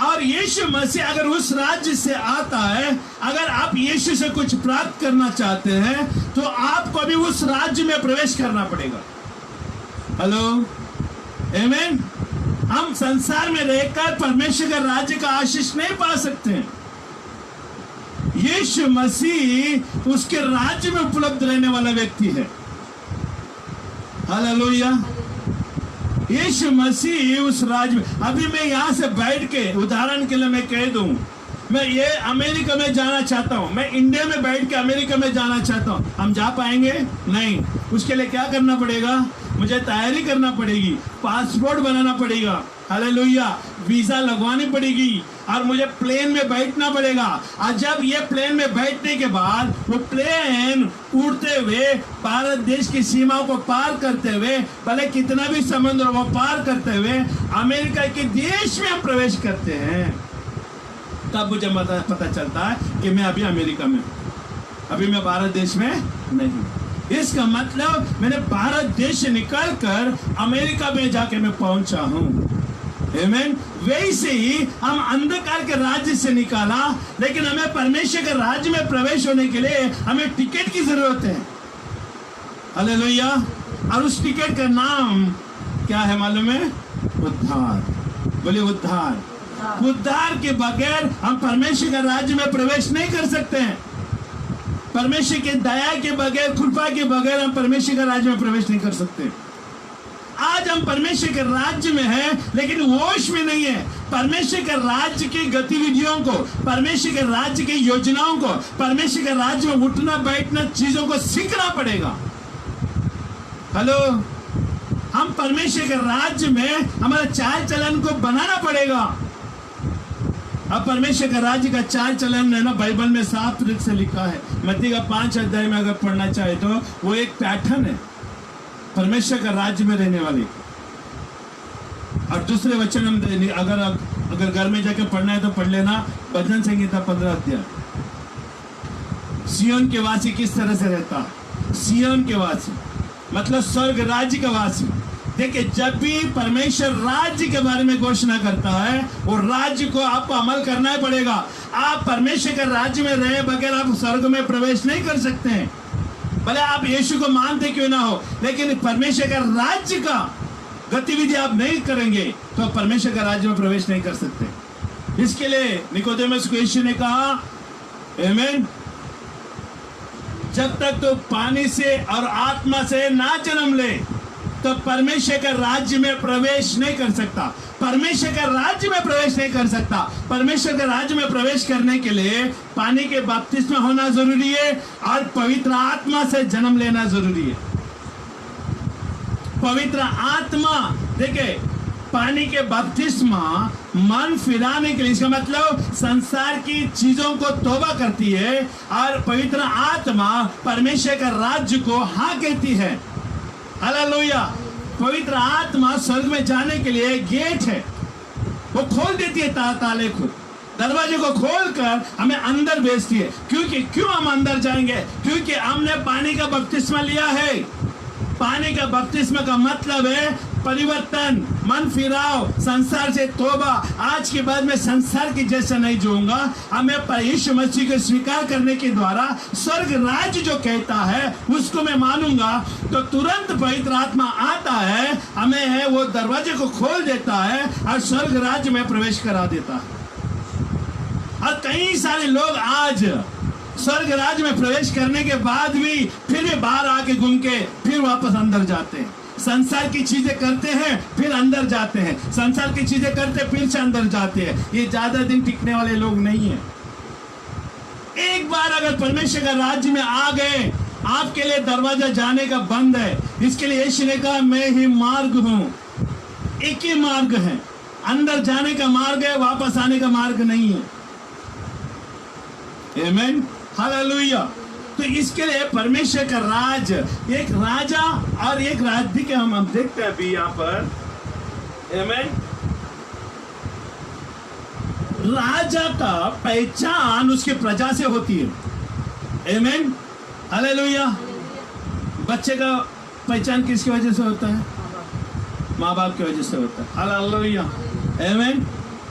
और यीशु मसीह अगर उस राज्य से आता है, अगर आप यीशु से कुछ प्राप्त करना चाहते हैं तो आपको अभी उस राज्य में प्रवेश करना पड़ेगा। हेलो। आमीन। हम संसार में रहकर परमेश्वर का राज्य का आशीष नहीं पा सकते हैं। यीशु मसीह उसके राज्य में उपलब्ध रहने वाला व्यक्ति है। हालेलुया। यीशु मसीह उस राज्य में। अभी मैं यहां से बैठ के उदाहरण के लिए मैं कह दूं, मैं ये अमेरिका में जाना चाहता हूं, मैं इंडिया में बैठ के अमेरिका में जाना चाहता हूं, हम जा पाएंगे? नहीं। उसके लिए क्या करना पड़ेगा? मुझे तैयारी करना पड़ेगी, पासपोर्ट बनाना पड़ेगा। हालेलुया। वीजा लगवानी पड़ेगी और मुझे प्लेन में बैठना पड़ेगा। और जब ये प्लेन में बैठने के बाद वो प्लेन उड़ते हुए भारत देश की सीमाओं को पार करते हुए, भले कितना भी समुद्र वो पार करते हुए अमेरिका के देश में हम प्रवेश करते हैं, तब मुझे पता चलता है कि मैं अभी अमेरिका में, अभी मैं भारत देश में नहीं। इसका मतलब मैंने भारत देश से निकलकर अमेरिका में जाके मैं पहुंचा हूं। आमेन। वैसे ही हम अंधकार के राज्य से निकाला, लेकिन हमें परमेश्वर के राज्य में प्रवेश होने के लिए हमें टिकट की जरूरत है। हालेलुया। और उस टिकट का नाम क्या है मालूम है? उद्धार। बोले उद्धार। उद्धार के बगैर हम परमेश्वर के राज्य में प्रवेश नहीं कर सकते हैं। परमेश्वर के दया के बगैर, कृपा के बगैर हम परमेश्वर के राज्य में प्रवेश नहीं कर सकते। आज हम परमेश्वर के राज्य में हैं, लेकिन होश में नहीं है। परमेश्वर के राज्य की गतिविधियों को, परमेश्वर के राज्य की योजनाओं को, परमेश्वर के राज्य में उठना बैठना चीजों को सीखना पड़ेगा। हेलो, हम परमेश्वर के राज्य में हमारा चाल चलन को बनाना पड़ेगा। अब परमेश्वर का राज्य का चाल चलन है ना, बाइबल में साफ तरीके से लिखा है। मत्ती का 5 अध्याय में अगर पढ़ना चाहे तो वो एक पैटर्न है परमेश्वर का राज्य में रहने वाली। और दूसरे वचन हम अगर घर में जाकर पढ़ना है तो पढ़ लेना, भजन संहिता 15 अध्याय। सियोन के वासी किस तरह से रहता? सियोन के वासी मतलब स्वर्ग राज्य का वासी। देखिए, जब भी परमेश्वर राज्य के बारे में घोषणा करता है, वो राज्य को आपको अमल करना ही पड़ेगा। आप परमेश्वर के राज्य में रहे बगैर आप स्वर्ग में प्रवेश नहीं कर सकते हैं। भले आप यीशु को मानते क्यों ना हो, लेकिन परमेश्वर का राज्य का गतिविधि आप नहीं करेंगे तो परमेश्वर का राज्य में प्रवेश नहीं कर सकते। इसके लिए निकोदेमुस को यीशु ने कहा, आमीन, जब तक तो पानी से और आत्मा से ना जन्म ले तो परमेश्वर के राज्य में प्रवेश नहीं कर सकता। परमेश्वर के राज्य में प्रवेश नहीं कर सकता। परमेश्वर के राज्य में प्रवेश करने के लिए पानी के बपतिस्मा होना जरूरी है और पवित्र आत्मा से जन्म लेना जरूरी है। पवित्र आत्मा, देखिए, पानी के बपतिस्मा मन फिराने के लिए, इसका मतलब संसार की चीजों को तौबा करती है, और पवित्र आत्मा परमेश्वर का राज्य को हाँ कहती है। हालेलुया। पवित्र आत्मा स्वर्ग में जाने के लिए गेट है, वो खोल देती है ताले को, दरवाजे को खोलकर हमें अंदर भेजती है। क्यों हम अंदर जाएंगे? क्योंकि हमने पानी का बपतिस्मा लिया है। पानी का बपतिस्मा का मतलब है परिवर्तन, मन फिराव, संसार से तौबा। आज के बाद मैं संसार की जैसा नहीं जीऊंगा। हमें यीशु मसीह को स्वीकार करने के द्वारा स्वर्ग राज्य जो कहता है उसको मैं मानूंगा, तो तुरंत पवित्र आत्मा आता है, हमें है वो दरवाजे को खोल देता है और स्वर्ग राज्य में प्रवेश करा देता है। और कई सारे लोग आज स्वर्ग राज्य में प्रवेश करने के बाद भी फिर बाहर आके घूम के फिर वापस अंदर जाते हैं। संसार की चीजें करते हैं फिर अंदर जाते हैं, संसार की चीजें करते फिर से अंदर जाते हैं। ये ज्यादा दिन टिकने वाले लोग नहीं है। एक बार अगर परमेश्वर का राज्य में आ गए, आपके लिए दरवाजा जाने का बंद है। इसके लिए यीशु ने कहा, मैं ही मार्ग हूं। एक ही मार्ग है, अंदर जाने का मार्ग है, वापस आने का मार्ग नहीं है। आमीन, हालेलुया। तो इसके लिए परमेश्वर का राज, एक राजा और एक राज्य के हम देखते हैं अभी यहाँ पर। आमीन। राजा का पहचान उसके प्रजा से होती है। आमीन, हालेलुया। बच्चे का पहचान किसकी वजह से होता है? माँ बाप की वजह से होता है। हालेलुया, आमीन।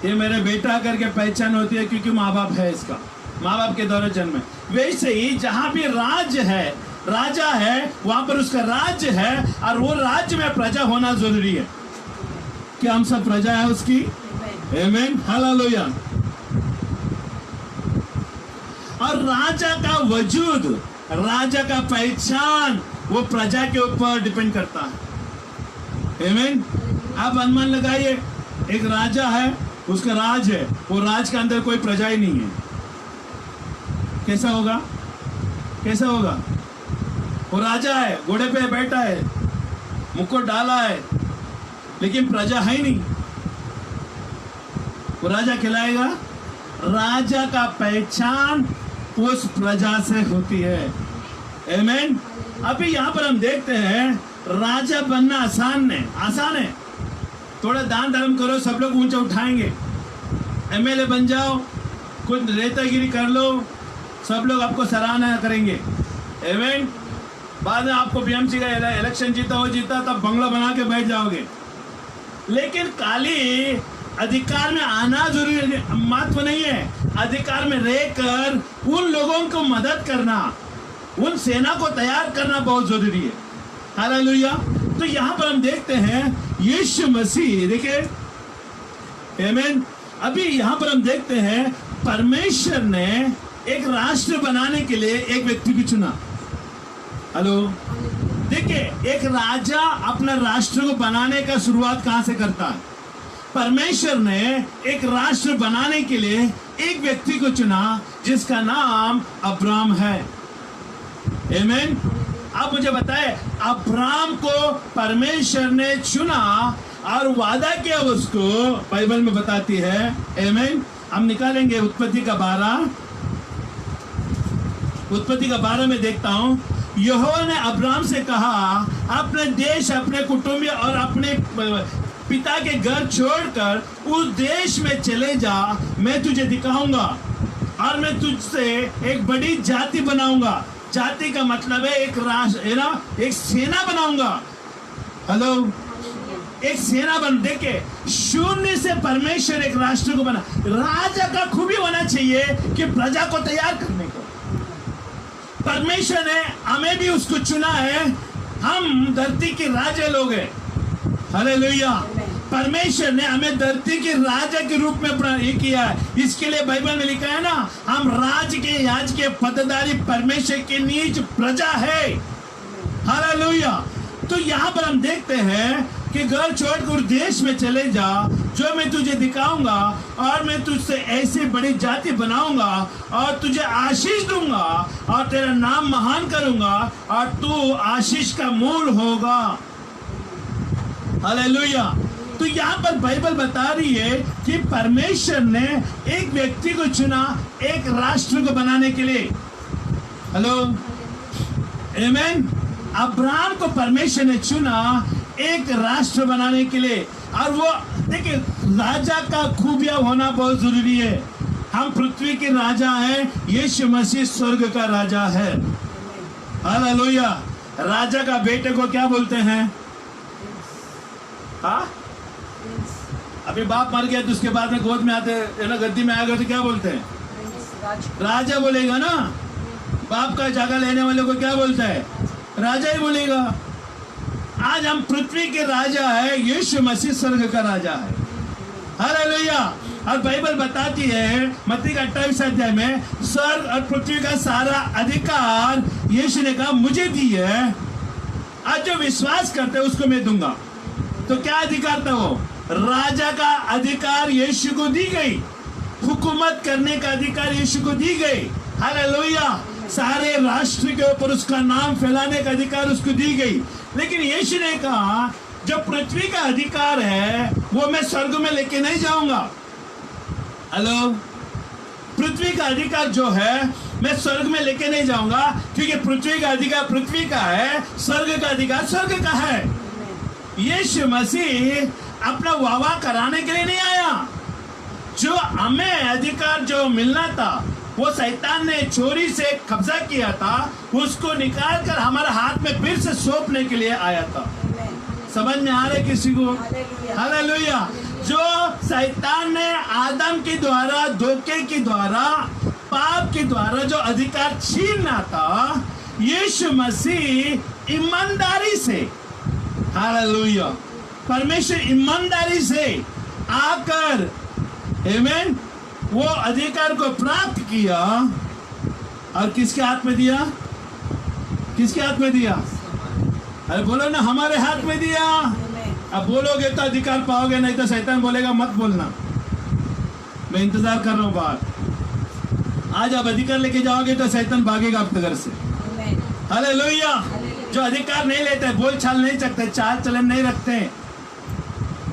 ये मेरे बेटा करके पहचान होती है क्योंकि माँ बाप है, इसका माँ बाप के द्वारा जन्म है। वैसे ही जहां भी राज्य है, राजा है, वहां पर उसका राज्य है, और वो राज्य में प्रजा होना जरूरी है। क्या हम सब प्रजा है उसकी? आमीन, हालेलुया। और राजा का वजूद, राजा का पहचान वो प्रजा के ऊपर डिपेंड करता है। आमीन। आप अनुमान लगाइए, एक राजा है, उसका राज है, वो राज के अंदर कोई प्रजा ही नहीं है। कैसा होगा? कैसा होगा? वो राजा है, घोड़े पे बैठा है, मुकुट डाला है, लेकिन प्रजा है ही नहीं। वो राजा कहलाएगा? राजा का पहचान उस प्रजा से होती है। आमीन। अभी यहाँ पर हम देखते हैं, राजा बनना आसान है। थोड़ा दान धर्म करो, सब लोग ऊंचा उठाएंगे। एमएलए बन जाओ, कुछ रेतागिरी कर लो, सब लोग आपको सराहना करेंगे। आमीन। बाद में आपको बीएमसी का इलेक्शन जीता तब बंगला बना के बैठ जाओगे। लेकिन खाली अधिकार में आना जरूरी महत्व नहीं है, अधिकार में रहकर उन लोगों को मदद करना, उन सेना को तैयार करना बहुत जरूरी है। हालेलुया। तो यहाँ पर हम देखते हैं यीशु मसीह, देखिए आमीन। अभी यहाँ पर हम देखते हैं परमेश्वर ने एक राष्ट्र बनाने के लिए एक व्यक्ति को चुना। हेलो, देखिए एक राजा अपना राष्ट्र को बनाने का शुरुआत कहां से करता है? परमेश्वर ने एक राष्ट्र बनाने के लिए एक व्यक्ति को चुना जिसका नाम अब्राम है। आमीन। आप मुझे बताएं, अब्राम को परमेश्वर ने चुना और वादा किया उसको, बाइबल में बताती है। आमीन। हम निकालेंगे उत्पत्ति का 12 में देखता हूं, यहोवा ने अब्राम से कहा, अपने देश, अपने कुटुंब और अपने पिता के घर छोड़कर उस देश में चले जा, मैं तुझे दिखाऊंगा और मैं तुझसे एक बड़ी जाति बनाऊंगा। जाति का मतलब है एक राष्ट्र, है ना, एक सेना बनाऊंगा। हेलो, एक सेना बन, देखे शून्य से परमेश्वर एक राष्ट्र को बना। राजा का खूबी होना चाहिए कि प्रजा को तैयार करने को। परमेश्वर ने हमें भी उसको चुना है, हम धरती के राजा लोग हैं। हालेलुया। परमेश्वर ने हमें धरती के राजा के रूप में ये किया है। इसके लिए बाइबल में लिखा है ना, हम राज के, याज के पदधारी परमेश्वर के नीच प्रजा है। हालेलुया। तो यहाँ पर हम देखते हैं कि घर छोड़कर देश में चले जा जो मैं तुझे दिखाऊंगा और मैं तुझसे ऐसी बड़ी जाति बनाऊंगा और तुझे आशीष दूंगा और तेरा नाम महान करूंगा और तू आशीष का मूल होगा। हालेलुया। तो यहाँ पर बाइबल बता रही है कि परमेश्वर ने एक व्यक्ति को चुना एक राष्ट्र को बनाने के लिए। हेलो, आमीन। अब्राहम को परमेश्वर ने चुना एक राष्ट्र बनाने के लिए। और वो देखिए, राजा का खूबियां होना बहुत जरूरी है। हम पृथ्वी के राजा हैं, यीशु मसीह स्वर्ग का राजा है। हालेलुया। राजा का बेटे को क्या बोलते हैं? हाँ, अभी बाप मर गया तो उसके बाद में गोद में आते है ना, गद्दी में आएगा तो क्या बोलते हैं? राजा बोलेगा ना। बाप का जगह लेने वाले को क्या बोलता है? राजा ही बोलेगा। आज हम पृथ्वी के राजा है, यीशु मसीह स्वर्ग का राजा है। हालेलुया। और बाइबल बताती है मत्ती का 28 अध्याय में, स्वर्ग और पृथ्वी का सारा अधिकार यीशु ने कहा मुझे दी है, आज जो विश्वास करते हैं उसको मैं दूंगा। तो क्या अधिकार था वो? राजा का अधिकार यीशु को दी गई, हुकूमत करने का अधिकार यीशु को दी गई। हालेलुया। सारे राष्ट्र के ऊपर उसका नाम फैलाने का अधिकार उसको दी गई। लेकिन यीशु ने कहा जो पृथ्वी का अधिकार है वो मैं स्वर्ग में लेके नहीं जाऊंगा। हेलो, पृथ्वी का अधिकार जो है मैं स्वर्ग में लेके नहीं जाऊंगा, क्योंकि पृथ्वी का अधिकार पृथ्वी का है, स्वर्ग का अधिकार स्वर्ग का है। यीशु मसीह अपना वाह कराने के लिए नहीं आया। जो हमें अधिकार जो मिलना था वो शैतान ने चोरी से कब्जा किया था, उसको निकाल कर हमारे हाथ में फिर से सौंपने के लिए आया था। समझ में आ रहा है किसी को? हालेलुया। जो शैतान ने आदम के द्वारा, धोखे के द्वारा, पाप के द्वारा जो अधिकार छीनना था, यीशु मसीह ईमानदारी से, हालेलुया, परमेश्वर ईमानदारी से आकर, आमीन, वो अधिकार को प्राप्त किया और किसके हाथ में दिया? किसके हाथ में दिया? अरे बोलो ना, हमारे हाथ में दिया। अब बोलोगे तो अधिकार पाओगे, नहीं तो शैतान बोलेगा मत बोलना, मैं इंतजार कर रहा हूँ बाहर। आज आप अधिकार लेके जाओगे तो शैतान भागेगा आपके घर से। हालेलुया। जो अधिकार नहीं लेते, बोल चाल नहीं सकते, चाल चलन नहीं रखते,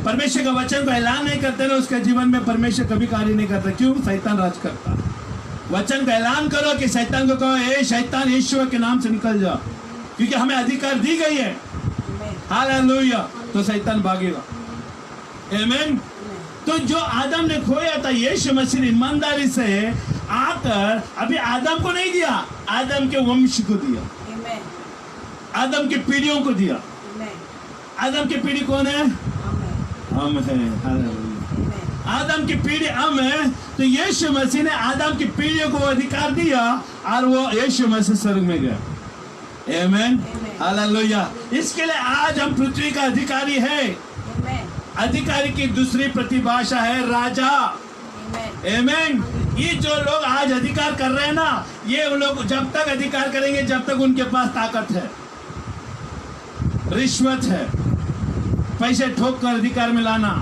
परमेश्वर का वचन को ऐलान नहीं करते ना, उसके जीवन में परमेश्वर कभी कार्य नहीं करता। क्यों? शैतान राज करता। वचन का ऐलान करो कि शैतान को कहो, ए शैतान यीशु के नाम से निकल जा, क्योंकि हमें अधिकार दी गई है। हालेलुया। तो शैतान भागेगा। आमीन। तो जो आदम ने खोया था, यीशु मसीह ने ईमानदारी से आकर अभी आदम को नहीं दिया, आदम के वंश को दिया, आदम की पीढ़ियों को दिया। आदम की पीढ़ी कौन है? हम हैं। हालेलुया। आदम की पीढ़ी हम है, तो यीशु मसीह ने आदम की पीढ़ियों को अधिकार दिया और वो यीशु मसीह स्वर्ग में गया। आमेन, हालेलुया। इसके लिए आज हम पृथ्वी का अधिकारी है। अधिकारी की दूसरी प्रतिभाषा है राजा। आमेन। ये जो लोग आज अधिकार कर रहे हैं ना, ये उन लोग जब तक अधिकार करेंगे जब तक उनके पास ताकत है, रिश्वत है, पैसे ठोक कर अधिकार में लाना।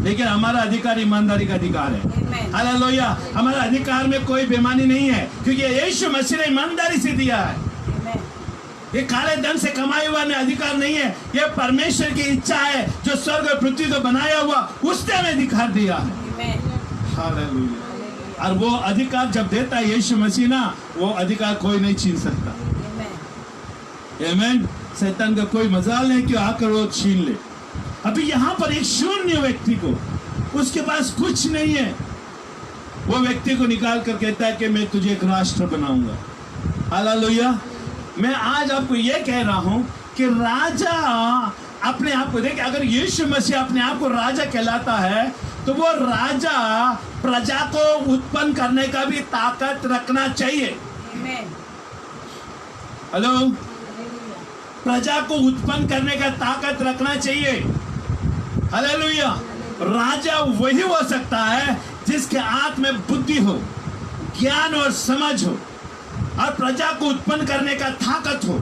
लेकिन हमारा अधिकार ईमानदारी का अधिकार है। हालेलुया। हमारा अधिकार में कोई बेईमानी नहीं है, क्योंकि यीशु मसीह ने ईमानदारी से दिया है। ये काले धन से कमाए हुआ ने अधिकार नहीं है, ये परमेश्वर की इच्छा है जो स्वर्ग और पृथ्वी को बनाया हुआ उसने हमें अधिकार दिया है। हालेलुया। और वो अधिकार जब देता है यीशु मसीह ना, वो अधिकार कोई नहीं छीन सकता। आमीन। शैतान का कोई मजाल नहीं कि आकर वो छीन ले। अभी यहाँ पर एक शून्य व्यक्ति को, उसके पास कुछ नहीं है, वो व्यक्ति को निकाल कर कहता है कि मैं तुझे एक राष्ट्र बनाऊंगा। हालेलुया। मैं आज आपको ये कह रहा हूं कि राजा अपने आप को देख, अगर यीशु मसीह अपने आप को राजा कहलाता है तो वो राजा प्रजा को उत्पन्न करने का भी ताकत रखना चाहिए। हेलो, प्रजा को उत्पन्न करने का ताकत रखना चाहिए। हालेलुया। राजा वही हो सकता है जिसके हाथ में बुद्धि हो, ज्ञान और समझ हो और प्रजा को उत्पन्न करने का ताकत हो।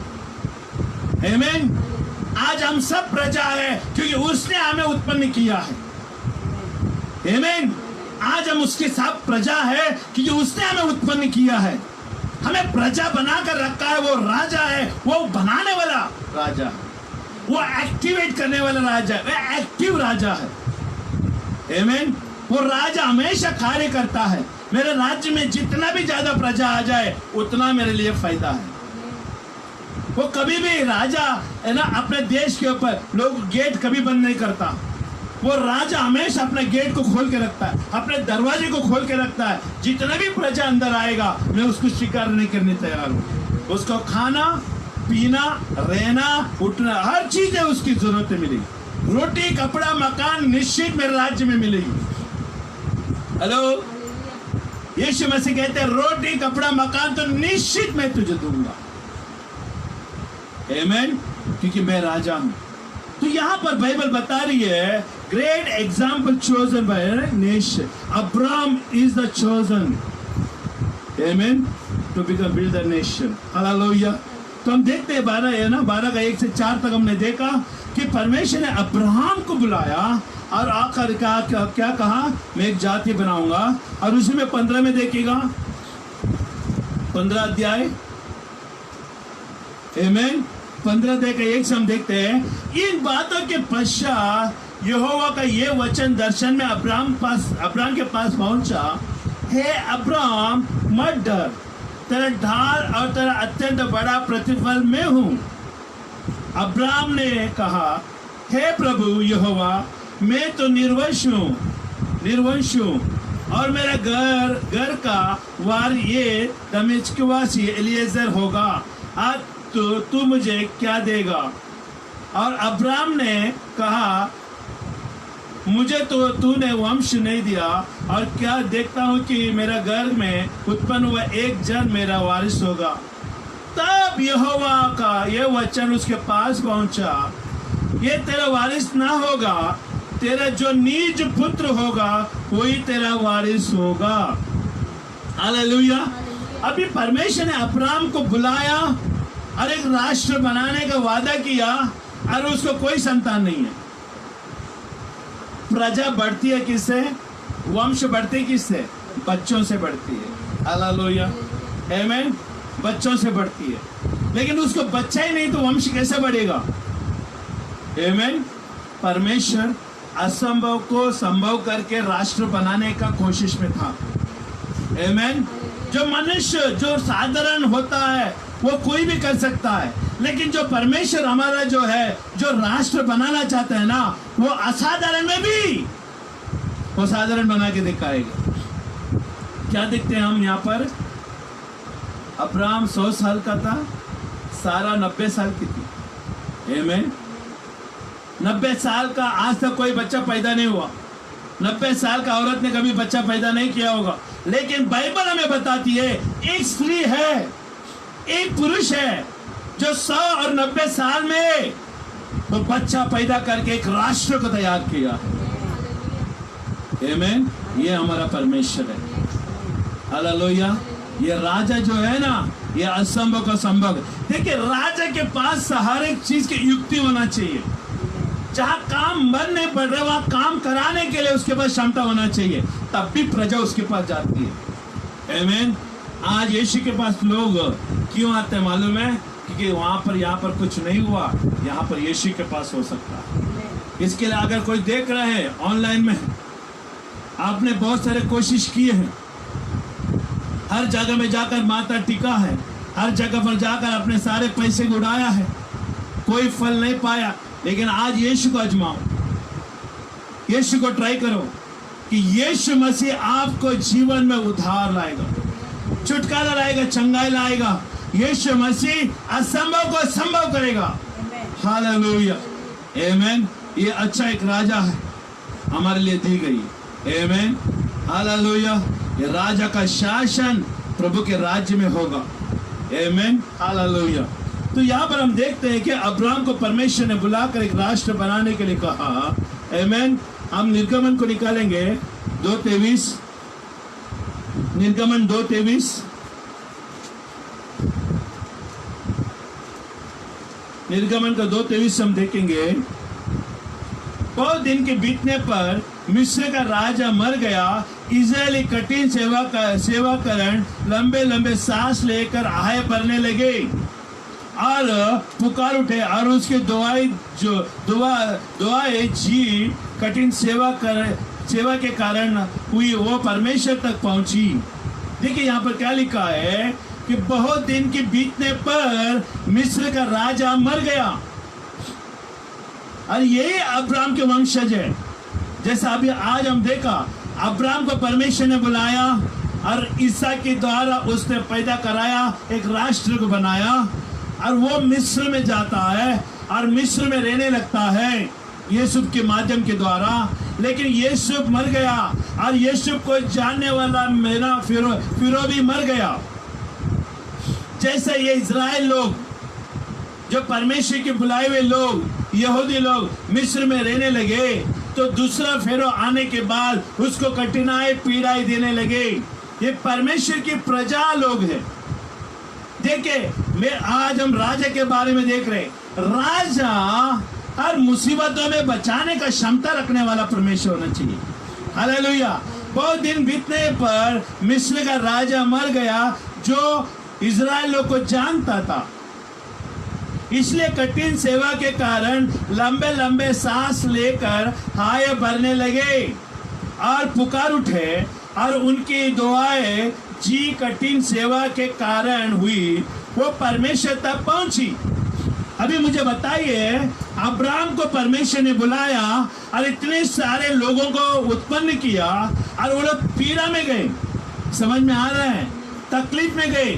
आमीन। आज हम सब प्रजा है क्योंकि उसने हमें उत्पन्न किया है। आमीन। आज हम उसके साथ प्रजा है क्योंकि उसने हमें उत्पन्न किया है। हमें प्रजा बनाकर रखा है। वो राजा है, वो बनाने वाला राजा है, वो एक्टिवेट करने वाला राजा है, वो एक्टिव राजा है। आमीन। वो राजा हमेशा कार्य करता है। मेरे राज्य में जितना भी ज्यादा प्रजा आ जाए उतना मेरे लिए फायदा है। वो कभी भी राजा है ना, अपने देश के ऊपर लोग गेट कभी बंद नहीं करता। वो राजा हमेशा अपने गेट को खोल के रखता है, अपने दरवाजे को खोल के रखता है। जितना भी प्रजा अंदर आएगा मैं उसको स्वीकार नहीं करने तैयार हूँ। उसको खाना पीना रहना उठना हर चीज है उसकी जरूरत मिलेगी। रोटी कपड़ा मकान निश्चित मेरे राज्य में मिलेगी। हेलो, यीशु मसीह कहते हैं रोटी कपड़ा मकान तो निश्चित मैं तुझे दूंगा। आमीन। क्योंकि मैं राजा हूं। तो यहाँ पर बाइबल बता रही है great example chosen by nation, Abraham is the chosen. आमीन। To become build the nation. Hallelujah. तो हम देखते हैं 12 है ना, 12 का 1 से 4 तक हमने देखा कि परमेश्वर ने अब्राहम को बुलाया और आकर क्या कहा, मैं एक जाति बनाऊंगा। और उसी में 15 में देखिएगा, 15 अध्याय। आमीन। 15 देखा 1 से हम देखते हैं, इन बातों के पश्चात यहोवा का ये वचन दर्शन में अब्राहम के पास पहुंचा, हे अब्राहम मत डर, तेरा ढाल और तेरा अत्यंत बड़ा प्रतिफल मैं हूं। अब्राहम ने कहा, हे प्रभु यहोवा, मैं तो निर्वंश हूं और मेरा घर का वार ये दमिश्कवासी एलिएजर होगा। आज तू मुझे क्या देगा? और अब्राहम ने कहा, मुझे तो तूने वंश नहीं दिया और क्या देखता हूं कि मेरा घर में उत्पन्न हुआ एक जन मेरा वारिस होगा। तब यहोवा का यह वचन उसके पास पहुंचा, ये तेरा वारिस ना होगा, तेरा जो निज पुत्र होगा वही तेरा वारिस होगा। हालेलुया। अभी परमेश्वर ने अब्राहम को बुलाया और एक राष्ट्र बनाने का वादा किया और उसको कोई संतान नहीं है। प्रजा बढ़ती है किससे? वंश बढ़ती किससे? बच्चों से बढ़ती है। हालेलुया। आमीन। बच्चों से बढ़ती है, लेकिन उसको बच्चा ही नहीं तो वंश कैसे बढ़ेगा? आमीन। परमेश्वर असंभव को संभव करके राष्ट्र बनाने का कोशिश में था। आमीन। जो मनुष्य जो साधारण होता है वो कोई भी कर सकता है, लेकिन जो परमेश्वर हमारा जो है जो राष्ट्र बनाना चाहता है ना, वो असाधारण में भी वो साधारण बना के दिखाएगा। क्या देखते हैं हम यहाँ पर? अब्राहम 100 साल का था, सारा 90 साल की थी। आमीन। 90 साल का आज तक कोई बच्चा पैदा नहीं हुआ। 90 साल का औरत ने कभी बच्चा पैदा नहीं किया होगा, लेकिन बाइबल हमें बताती है एक स्त्री है, एक पुरुष है जो 100 और 90 साल में वो बच्चा पैदा करके एक राष्ट्र को तैयार किया। आमीन। ये हमारा परमेश्वर है। हालेलुया। ये राजा जो है ना, ये असंभव का संभव। देखिए, राजा के पास हर एक चीज की युक्ति होना चाहिए। जहां काम बन नहीं पड़ रहा, वहां काम कराने के लिए उसके पास क्षमता होना चाहिए, तब भी प्रजा उसके पास जाती है। आमीन। आज यीशु के पास लोग क्यों आते हैं मालूम है? क्योंकि वहां पर यहाँ पर कुछ नहीं हुआ, यहाँ पर यीशु के पास हो सकता है। इसके लिए अगर कोई देख रहे हैं ऑनलाइन में, आपने बहुत सारे कोशिश किए हैं, हर जगह में जाकर माथा टिका है, हर जगह पर जाकर अपने सारे पैसे उड़ाया है, कोई फल नहीं पाया, लेकिन आज यीशु को आजमाओ, यीशु को ट्राई करो कि यीशु मसीह आपको जीवन में उद्धार लाएगा, छुटकारा लाएगा, चंगाई लाएगा। यीशु मसीह असंभव को संभव करेगा। हालेलुया। आमीन। ये अच्छा एक राजा है, हमारे लिए दी गई। आमीन। हालेलुया। ये राजा का शासन प्रभु के राज्य में होगा। आमीन। हालेलुया। तो यहाँ पर हम देखते हैं कि अब्राहम को परमेश्वर ने बुलाकर एक राष्ट्र बनाने के लिए कहा। आमीन। हम निर्गमन को निकालेंगे 2:23, निर्गमन 2:23, निर्गमन का 2:23 हम देखेंगे। बहुत दिन के बीतने पर मिस्र का राजा मर गया। इजरायली कठिन सेवा करण लंबे लंबे सांस लेकर आहाय भरने लगे और पुकार उठे, और उसके दुआएं जी कठिन सेवा के कारण हुई, वो परमेश्वर तक पहुंची। देखिए यहाँ पर क्या लिखा है कि बहुत दिन के बीतने पर मिस्र का राजा मर गया, और यही अब्राहम के वंशज है। जैसा अभी आज हम देखा, अब्राहम को परमेश्वर ने बुलाया और ईसा के द्वारा उसने पैदा कराया, एक राष्ट्र को बनाया, और वो मिस्र में जाता है और मिस्र में रहने लगता है यूसुफ के माध्यम के द्वारा। लेकिन यूसुफ मर गया और यूसुफ को जानने वाला मेरा फिरो भी मर गया। जैसे ये इजराइल लोग, जो परमेश्वर के बुलाए हुए लोग, यहूदी लोग मिस्र में रहने लगे, तो दूसरा फेरो आने के बाद उसको कठिनाई पीड़ाई देने लगे। ये परमेश्वर की प्रजा लोग हैं। देखिए, आज हम राजा के बारे में देख रहे। राजा हर मुसीबतों में बचाने का क्षमता रखने वाला परमेश्वर होना चाहिए। हालेलुया। बहुत दिन बीतने पर मिस्र का राजा मर गया, जो इजराइल लोग को जानता था। इसलिए कठिन सेवा के कारण लंबे लंबे सांस लेकर हाय भरने लगे और पुकार उठे, और उनकी दुआएं जी कठिन सेवा के कारण हुई, वो परमेश्वर तक पहुंची। अभी मुझे बताइए, अब्राहम को परमेश्वर ने बुलाया और इतने सारे लोगों को उत्पन्न किया, और वो लोग पीड़ा में गए, समझ में आ रहा है, तकलीफ में गए,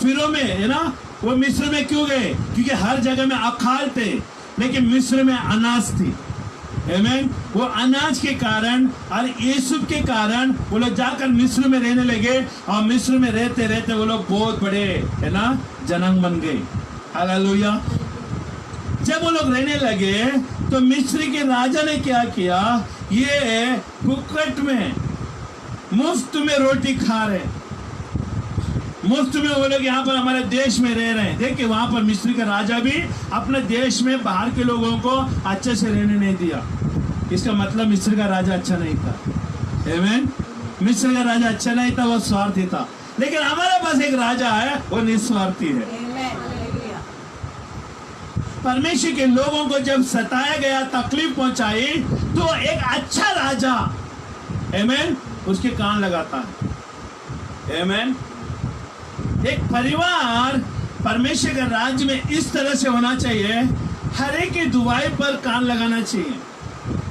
फिरो में, है ना। वो मिस्र में क्यों गए? क्योंकि हर जगह में अकाल थे, लेकिन मिस्र में अनाज थी। आमीन। वो अनाज के कारण और यूसुफ के कारण वो लोग जाकर मिस्र में रहने लगे, और मिस्र में रहते रहते वो लोग बहुत बड़े, है ना, जनांग बन गए। हालेलुया। जब वो लोग रहने लगे तो मिस्र के राजा ने क्या किया? ये फुकट में, मुफ्त में रोटी खा रहे, मुफ्त में वो लोग यहाँ पर हमारे देश में रह रहे हैं। देखिए, वहां पर मिस्र का राजा भी अपने देश में बाहर के लोगों को अच्छे से रहने नहीं दिया। इसका मतलब मिस्र का राजा अच्छा नहीं था। आमीन। मिस्र का राजा अच्छा नहीं था, वो स्वार्थी था। लेकिन हमारे पास एक राजा है, वो निस्वार्थी है। परमेश्वर के लोगों को जब सताया गया, तकलीफ पहुंचाई, तो एक अच्छा राजा, आमीन, उसके कान लगाता है। आमीन। एक परिवार परमेश्वर के राज्य में इस तरह से होना चाहिए, हर एक की दुआई पर कान लगाना चाहिए,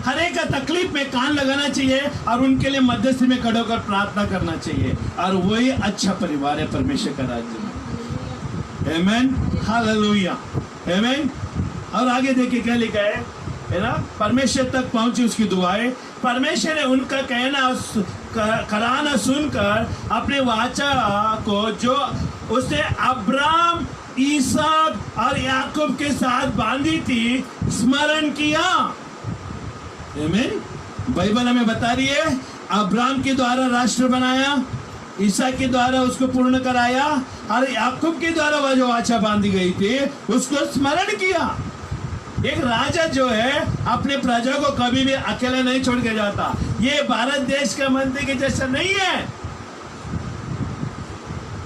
हर एक का तकलीफ में कान लगाना चाहिए, और उनके लिए मध्यस्थी में खड़े होकर प्रार्थना करना चाहिए, और वही अच्छा परिवार है परमेश्वर का राज्य में। आमीन। हालेलुया। आमीन। और आगे देखिए क्या लिखा है, है ना, परमेश्वर तक पहुंची उसकी दुआएं। परमेश्वर ने उनका कहना कराना सुनकर अपने वाचा को जो उसने अब्राम, ईसाक और याकूब के साथ बांधी थी स्मरण किया। आमीन। बाइबल हमें बता रही है अब्राम के द्वारा राष्ट्र बनाया, ईसा के द्वारा उसको पूर्ण कराया और याकूब के द्वारा वह जो वाचा बांधी गई थी उसको स्मरण किया। एक राजा जो है अपने प्रजा को कभी भी अकेला नहीं छोड़ के जाता। ये भारत देश का मंत्री के जैसा नहीं है।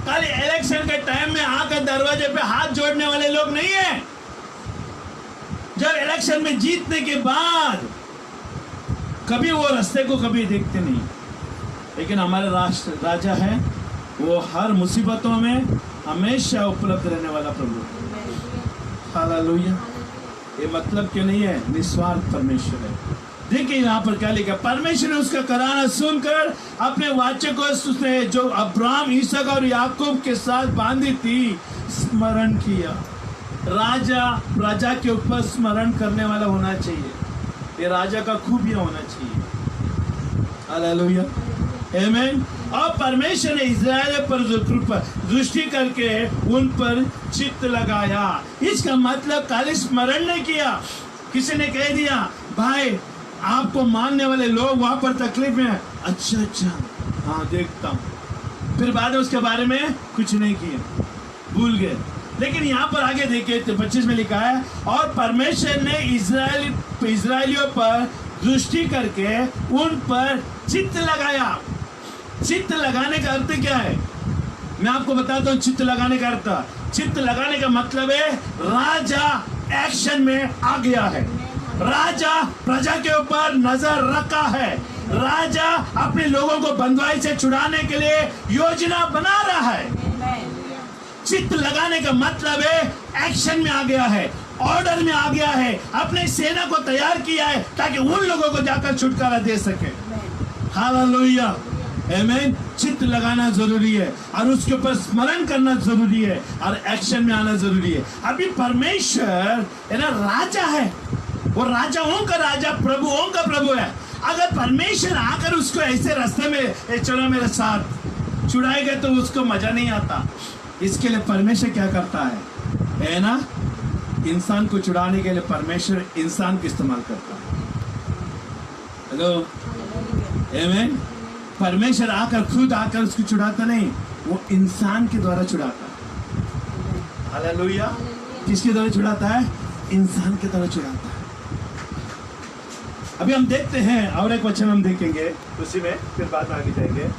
कल इलेक्शन के टाइम में आकर दरवाजे पे हाथ जोड़ने वाले लोग नहीं है। जब इलेक्शन में जीतने के बाद कभी वो रास्ते को कभी देखते नहीं। लेकिन हमारा राष्ट्र राजा है, वो हर मुसीबतों में हमेशा उपलब्ध रहने वाला प्रभु। हालेलुया। ये मतलब कि नहीं है निस्वार्थ परमेश्वर है। देखिए यहाँ पर क्या लिखा, परमेश्वर ने उसका कराना सुनकर अपने वाचा को उसने जो अब्राम, ईसाक और याकूब के साथ बांधी थी स्मरण किया। राजा प्रजा के ऊपर स्मरण करने वाला होना चाहिए। ये राजा का खूबियां होना चाहिए। हालेलुया, आमीन। और परमेश्वर ने इस्राएल पर दृष्टि करके उन पर चित्त लगाया। इसका मतलब खाली स्मरण नहीं किया। किसी ने कह दिया भाई आपको मानने वाले लोग वहां पर तकलीफ में, अच्छा हाँ देखता हूं, फिर बाद में उसके बारे में कुछ नहीं किया, भूल गए। लेकिन यहाँ पर आगे देखिए 25 में लिखा है और परमेश्वर ने इस्राएलियों पर दृष्टि करके उन पर चित्त लगाया। चित्त लगाने का अर्थ क्या है? मैं आपको बताता हूँ चित्त लगाने का अर्थ। चित्त लगाने का मतलब है राजा एक्शन में आ गया है। राजा प्रजा के ऊपर नजर रखा है। राजा अपने लोगों को बंधुआई से छुड़ाने के लिए योजना बना रहा है। चित्त लगाने का मतलब है एक्शन में आ गया है, ऑर्डर में आ गया है, अपने सेना को तैयार किया है ताकि उन लोगों को जाकर छुटकारा दे सके। हालेलुया, आमीन। चित्त लगाना जरूरी है और उसके ऊपर स्मरण करना जरूरी है और एक्शन में आना जरूरी है। अभी परमेश्वर है ना राजा है, वो राजाओं का राजा, प्रभुओं का प्रभु है। अगर परमेश्वर आकर उसको ऐसे रास्ते में चलो मेरे साथ छुड़ाएगा तो उसको मजा नहीं आता। इसके लिए परमेश्वर क्या करता है ना, इंसान को छुड़ाने के लिए परमेश्वर इंसान को इस्तेमाल करता है। हेलो, आमीन। परमेश्वर आकर खुद आकर उसको छुड़ाता नहीं, वो इंसान के द्वारा छुड़ाता है। हालेलुया। किसके द्वारा छुड़ाता है? इंसान के द्वारा छुड़ाता है। अभी हम देखते हैं और एक वचन हम देखेंगे उसी में, फिर बाद में आगे जाएंगे।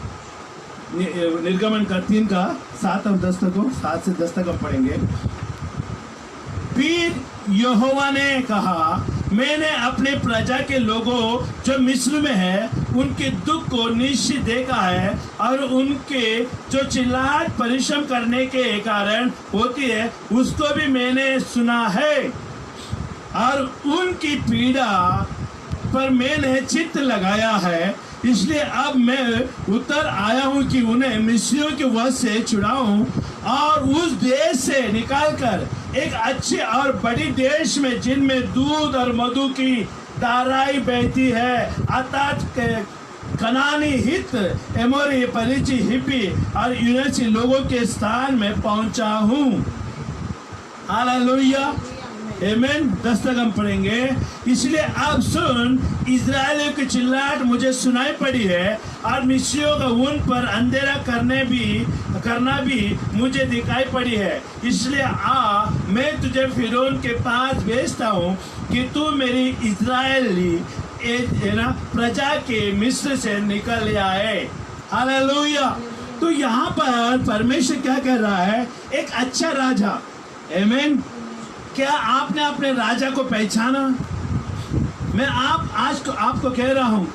निर्गमन का 3 का 7 और 10 तक, 7 से 10 तक हम पढ़ेंगे। फिर यहोवा ने कहा, मैंने अपने प्रजा के लोगों जो मिस्र में है उनके दुख को निश्चय देखा है और उनके जो चिल्लाहट परिश्रम करने के कारण होती है उसको भी मैंने सुना है और उनकी पीड़ा पर मैंने चित्त लगाया है। इसलिए अब मैं उतर आया हूं कि उन्हें मिस्रियों के वश से छुड़ाऊं और उस देश से निकालकर एक अच्छे और बड़ी देश में जिनमें दूध और मधु की धाराएं बहती है, अर्थात कनानी, हित, एमोरी, परिची, हिब्बी और यूनानी लोगों के स्थान में पहुंचा हूं। हालेलुया, आमीन। 10 तक हम पढ़ेंगे। इसलिए अब सुन, इस्राएलियों की चिल्लाहट मुझे सुनाई पड़ी है और मिस्रियों का उन पर अंधेरा करना भी मुझे दिखाई पड़ी है। इसलिए मैं तुझे फिरौन के पास भेजता हूँ कि तू मेरी इस्राएली प्रजा के मिस्र से निकल आए। हालेलुया। तो यहाँ पर परमेश्वर क्या कह रहा है? एक अच्छा राजा, आमीन। क्या आपने अपने राजा को पहचाना? मैं आज आपको कह रहा हूं,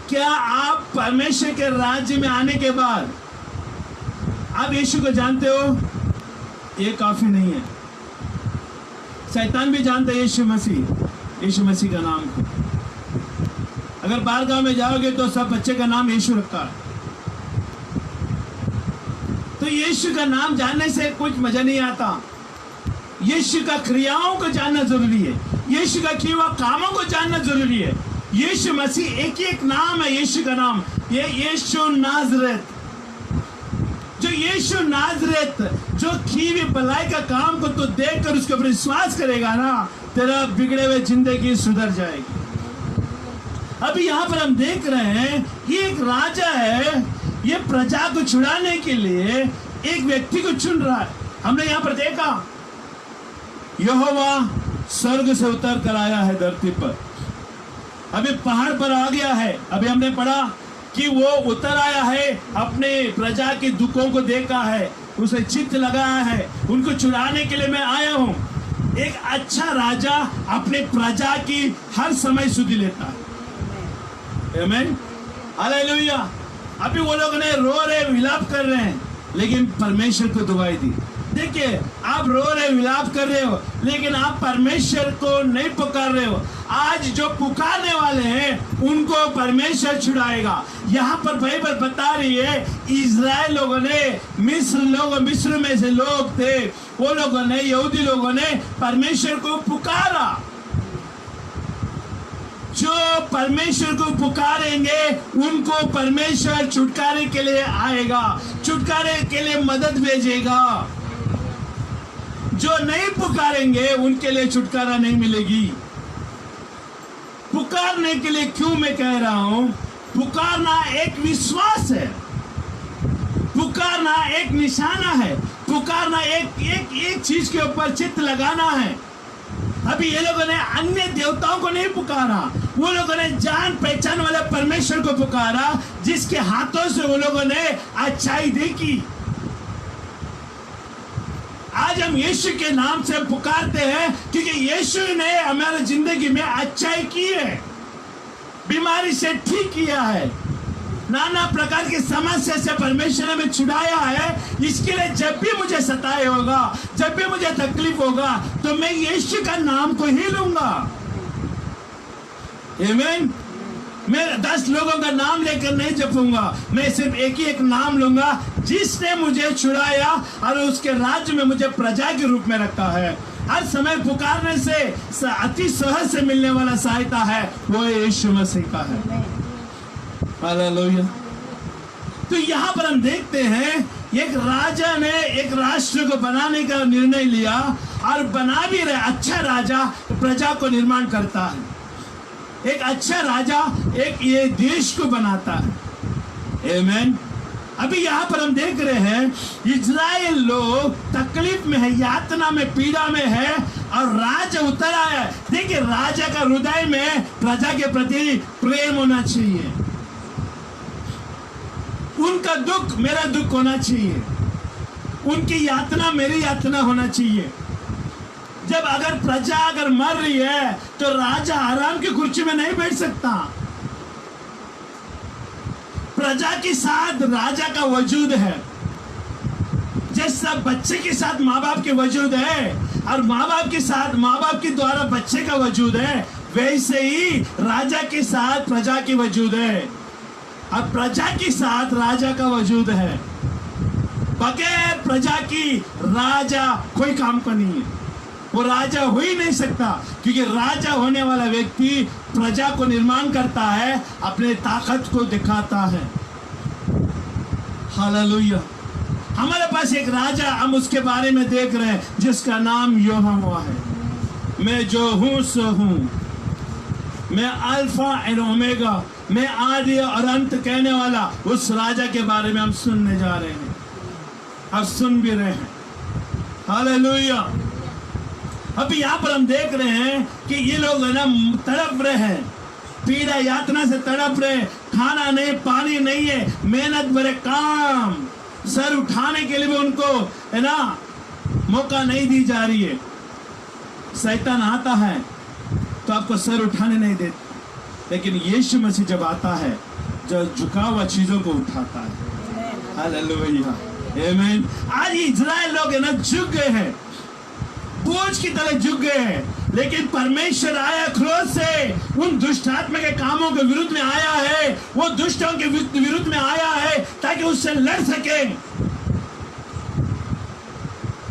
क्या आप परमेश्वर के राज्य में आने के बाद आप यीशु को जानते हो? ये काफी नहीं है। शैतान भी जानता है यीशु मसीह का नाम। अगर बाहर गांव में जाओगे तो सब बच्चे का नाम यीशु रखा है। तो यीशु का नाम जानने से कुछ मजा नहीं आता। यीशु का क्रियाओं को जानना जरूरी है। यीशु का किए हुआ कामों को जानना जरूरी है। यीशु मसीह एक ही एक नाम है, यीशु का नाम, ये यीशु नाजरेत। जो यीशु नाजरेत जो की हुई भलाई का काम को तो देखकर उसके ऊपर विश्वास करेगा ना, तेरा बिगड़े हुए जिंदगी सुधर जाएगी। अभी यहाँ पर हम देख रहे हैं, ये एक राजा है, ये प्रजा को छुड़ाने के लिए एक व्यक्ति को चुन रहा है। हमने यहाँ पर देखा यहोवा स्वर्ग से उतर कर आया है धरती पर, अभी पहाड़ पर आ गया है। अभी हमने पढ़ा कि वो उतर आया है, अपने प्रजा के दुखों को देखा है, उसे चित्त लगाया है, उनको छुड़ाने के लिए मैं आया हूं। एक अच्छा राजा अपने प्रजा की हर समय सुधि लेता है। आमीन, हालेलुया। अभी वो लोग ने रो रहे, विलाप कर रहे हैं, लेकिन परमेश्वर को दुआई दी। देखिए, आप रो रहे, विलाप कर रहे हो, लेकिन आप परमेश्वर को नहीं पुकार रहे हो। आज जो पुकारने वाले हैं उनको परमेश्वर छुड़ाएगा। यहाँ पर बाइबल बता रही है, इजराइल लोगों ने, मिस्र में से लोग थे, वो लोगों ने, यहूदी लोगों ने परमेश्वर को पुकारा। जो परमेश्वर को पुकारेंगे उनको परमेश्वर छुटकारे के लिए आएगा, छुटकारे के लिए मदद भेजेगा। जो नहीं पुकारेंगे उनके लिए छुटकारा नहीं मिलेगी। पुकारने के लिए क्यों मैं कह रहा हूं? पुकारना एक विश्वास है, पुकारना एक निशाना है, पुकारना एक चीज के ऊपर चित्त लगाना है। अभी ये लोगों ने अन्य देवताओं को नहीं पुकारा, वो लोगों ने जान पहचान वाले परमेश्वर को पुकारा, जिसके हाथों से वो लोगों ने अच्छाई देखी। आज हम यीशु के नाम से पुकारते हैं क्योंकि यीशु ने हमारे जिंदगी में अच्छाई की है, बीमारी से ठीक किया है, नाना प्रकार की समस्या से परमेश्वर ने हमें छुड़ाया है। इसके लिए जब भी मुझे सताए होगा, जब भी मुझे तकलीफ होगा, तो मैं यीशु का नाम को ही लूंगा। आमीन। मैं 10 लोगों का नाम लेकर नहीं जपूंगा, मैं सिर्फ एक ही एक नाम लूंगा, जिसने मुझे छुड़ाया और उसके राज्य में मुझे प्रजा के रूप में रखा है। हर समय पुकारने से अति सहज से मिलने वाला सहायता है, वो यीशु मसीह का है। हालेलुया। तो यहाँ पर हम देखते हैं, एक राजा ने एक राष्ट्र को बनाने का निर्णय लिया और बना भी रहे। अच्छा राजा प्रजा को निर्माण करता है, एक अच्छा राजा एक ये देश को बनाता है। आमीन। अभी यहाँ पर हम देख रहे हैं, इजराइल लोग तकलीफ में है, यातना में, पीड़ा में है, और राजा उतर आया। देखिए, राजा का हृदय में प्रजा के प्रति प्रेम होना चाहिए, उनका दुख मेरा दुख होना चाहिए, उनकी यातना मेरी यातना होना चाहिए। जब अगर प्रजा अगर मर रही है तो राजा आराम की कुर्सी में नहीं बैठ सकता। प्रजा के साथ राजा का वजूद है, जैसा बच्चे के साथ माँ बाप के वजूद है और माँ बाप के साथ माँ बाप के द्वारा बच्चे का वजूद है, वैसे ही राजा के साथ प्रजा की वजूद है और प्रजा के साथ राजा का वजूद है। बगैर प्रजा की राजा कोई काम का नहीं है, वो राजा हो ही नहीं सकता, क्योंकि राजा होने वाला व्यक्ति प्रजा को निर्माण करता है, अपने ताकत को दिखाता है। हालेलुया। हमारे पास एक राजा, हम उसके बारे में देख रहे हैं, जिसका नाम यहोवा है। मैं जो हूं सो हूं, मैं अल्फा एंड ओमेगा, मैं आदि और अंत कहने वाला उस राजा के बारे में हम सुनने जा रहे हैं और सुन भी रहे हैं। हालेलुया। अभी यहाँ पर हम देख रहे हैं कि ये लोग है ना तड़प रहे हैं, पीड़ा यातना से तड़प रहे, खाना नहीं, पानी नहीं है, मेहनत भरे काम, सर उठाने के लिए भी उनको है ना मौका नहीं दी जा रही है। शैतान आता है तो आपको सर उठाने नहीं देता, लेकिन यीशु मसीह जब आता है, जो झुका हुआ चीजों को उठाता है। हालेलुया, आमीन। आज इजराइल लोग है ना झुक गए हैं, बोझ की तरह झुक गए हैं, लेकिन परमेश्वर आया क्रोध से, उन दुष्ट आत्मा के कामों के विरुद्ध में आया है, वो दुष्टों के विरुद्ध में आया है ताकि उससे लड़ सके।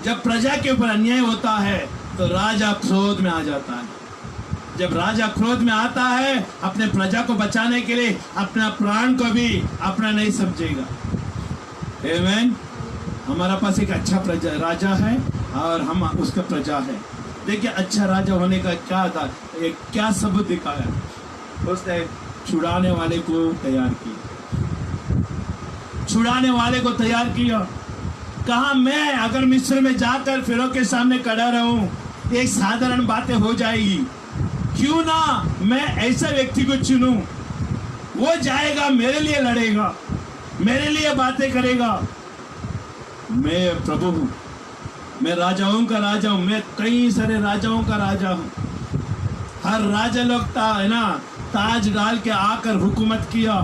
जब प्रजा के ऊपर अन्याय होता है तो राजा क्रोध में आ जाता है, जब राजा क्रोध में आता है अपने प्रजा को बचाने के लिए अपना प्राण को भी अपना नहीं समझेगा। आमीन। हमारा पास एक अच्छा राजा है और हम उसका प्रजा है। देखिए अच्छा राजा होने का क्या था, एक क्या सबूत दिखाया, उसने छुड़ाने वाले को तैयार किया, छुड़ाने वाले को तैयार किया। कहा मैं अगर मिस्र में जाकर फिरौन के सामने खड़ा रहूं एक साधारण बातें हो जाएगी, क्यों ना मैं ऐसा व्यक्ति को चुनूं, वो जाएगा मेरे लिए लड़ेगा, मेरे लिए बातें करेगा। मैं प्रभु हूं, मैं राजाओं का राजा हूं, मैं कई सारे राजाओं का राजा हूं। हर राजा लोग है ना ताज डाल के आकर हुकूमत किया,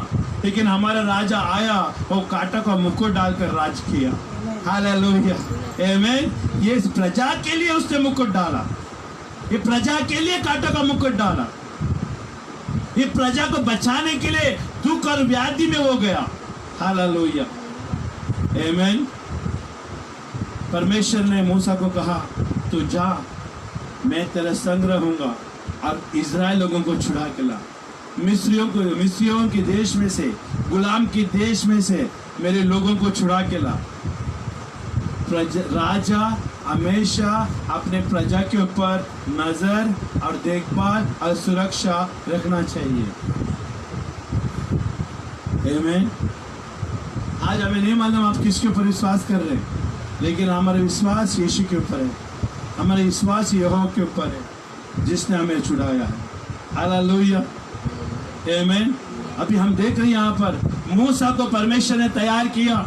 लेकिन हमारा राजा आया वो कांटा का मुकुट डालकर राज किया। हालेलुया, आमीन। ये प्रजा के लिए उसने मुकुट डाला, ये प्रजा के लिए कांटा का मुकुट डाला, ये प्रजा को बचाने के लिए दुख और व्याधि में वो गया। हालेलुया, आमीन। परमेश्वर ने मूसा को कहा तू जा, मैं तेरा संग रहूंगा और इजराइल लोगों को छुड़ा के ला, मिस्रियों के देश में से, गुलाम के देश में से मेरे लोगों को छुड़ा के ला। राजा हमेशा अपने प्रजा के ऊपर नजर और देखभाल और सुरक्षा रखना चाहिए। आमीन। आज हमें नहीं मालूम आप किसके ऊपर विश्वास कर रहे हैं, लेकिन हमारा विश्वास यीशु के ऊपर है, हमारा विश्वास यहोवा के ऊपर है जिसने हमें छुड़ाया है। हालेलुया, आमीन। अभी हम देख रहे हैं यहाँ पर मूसा को परमेश्वर ने तैयार किया,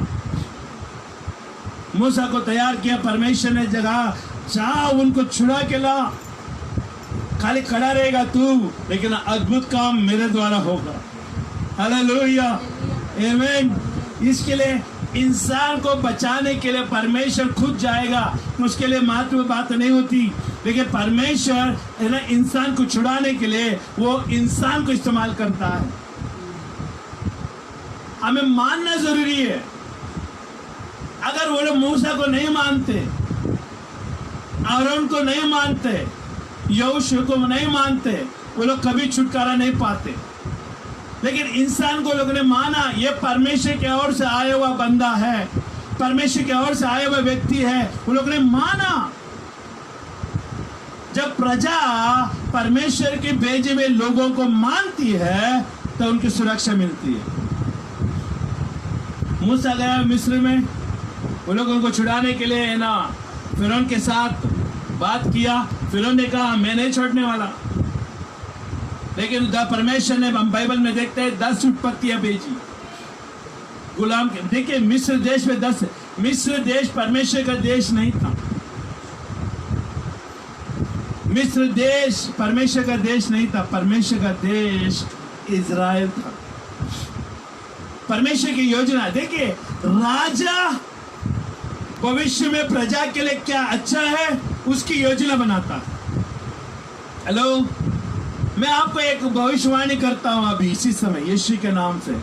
मूसा को तैयार किया परमेश्वर ने, जगह जा उनको छुड़ा के ला, खाली खड़ा रहेगा तू, लेकिन अद्भुत काम मेरे द्वारा होगा। हालेलुया, आमीन। इसके लिए इंसान को बचाने के लिए परमेश्वर खुद जाएगा, उसके लिए महत्व बात नहीं होती, लेकिन परमेश्वर है ना इंसान को छुड़ाने के लिए वो इंसान को इस्तेमाल करता है। हमें मानना जरूरी है। अगर वो लोग मूसा को नहीं मानते, आरोन को नहीं मानते, यहोशू को नहीं मानते, वो लोग कभी छुटकारा नहीं पाते। लेकिन इंसान को लोगों ने माना, ये परमेश्वर की ओर से आया हुआ बंदा है, परमेश्वर की ओर से आया हुआ व्यक्ति है, वो लोगों ने माना। जब प्रजा परमेश्वर के भेजे हुए लोगों को मानती है तो उनकी सुरक्षा मिलती है। मूसा गया मिस्र में, वो लोग उनको छुड़ाने के लिए है ना फिरौन के साथ बात किया। फिरौन ने कहा मैं नहीं छोड़ने वाला, लेकिन परमेश्वर ने, हम बाइबल में देखते हैं 10 उत्पत्तियां भेजी गुलाम के। देखिए मिस्र देश में 10, मिस्र देश परमेश्वर का देश नहीं था, मिस्र देश परमेश्वर का देश नहीं था, परमेश्वर का देश इजराइल था। परमेश्वर की योजना देखिए, राजा भविष्य में प्रजा के लिए क्या अच्छा है उसकी योजना बनाता है। हेलो, मैं आपको एक भविष्यवाणी करता हूं अभी इसी समय यीशु के नाम से।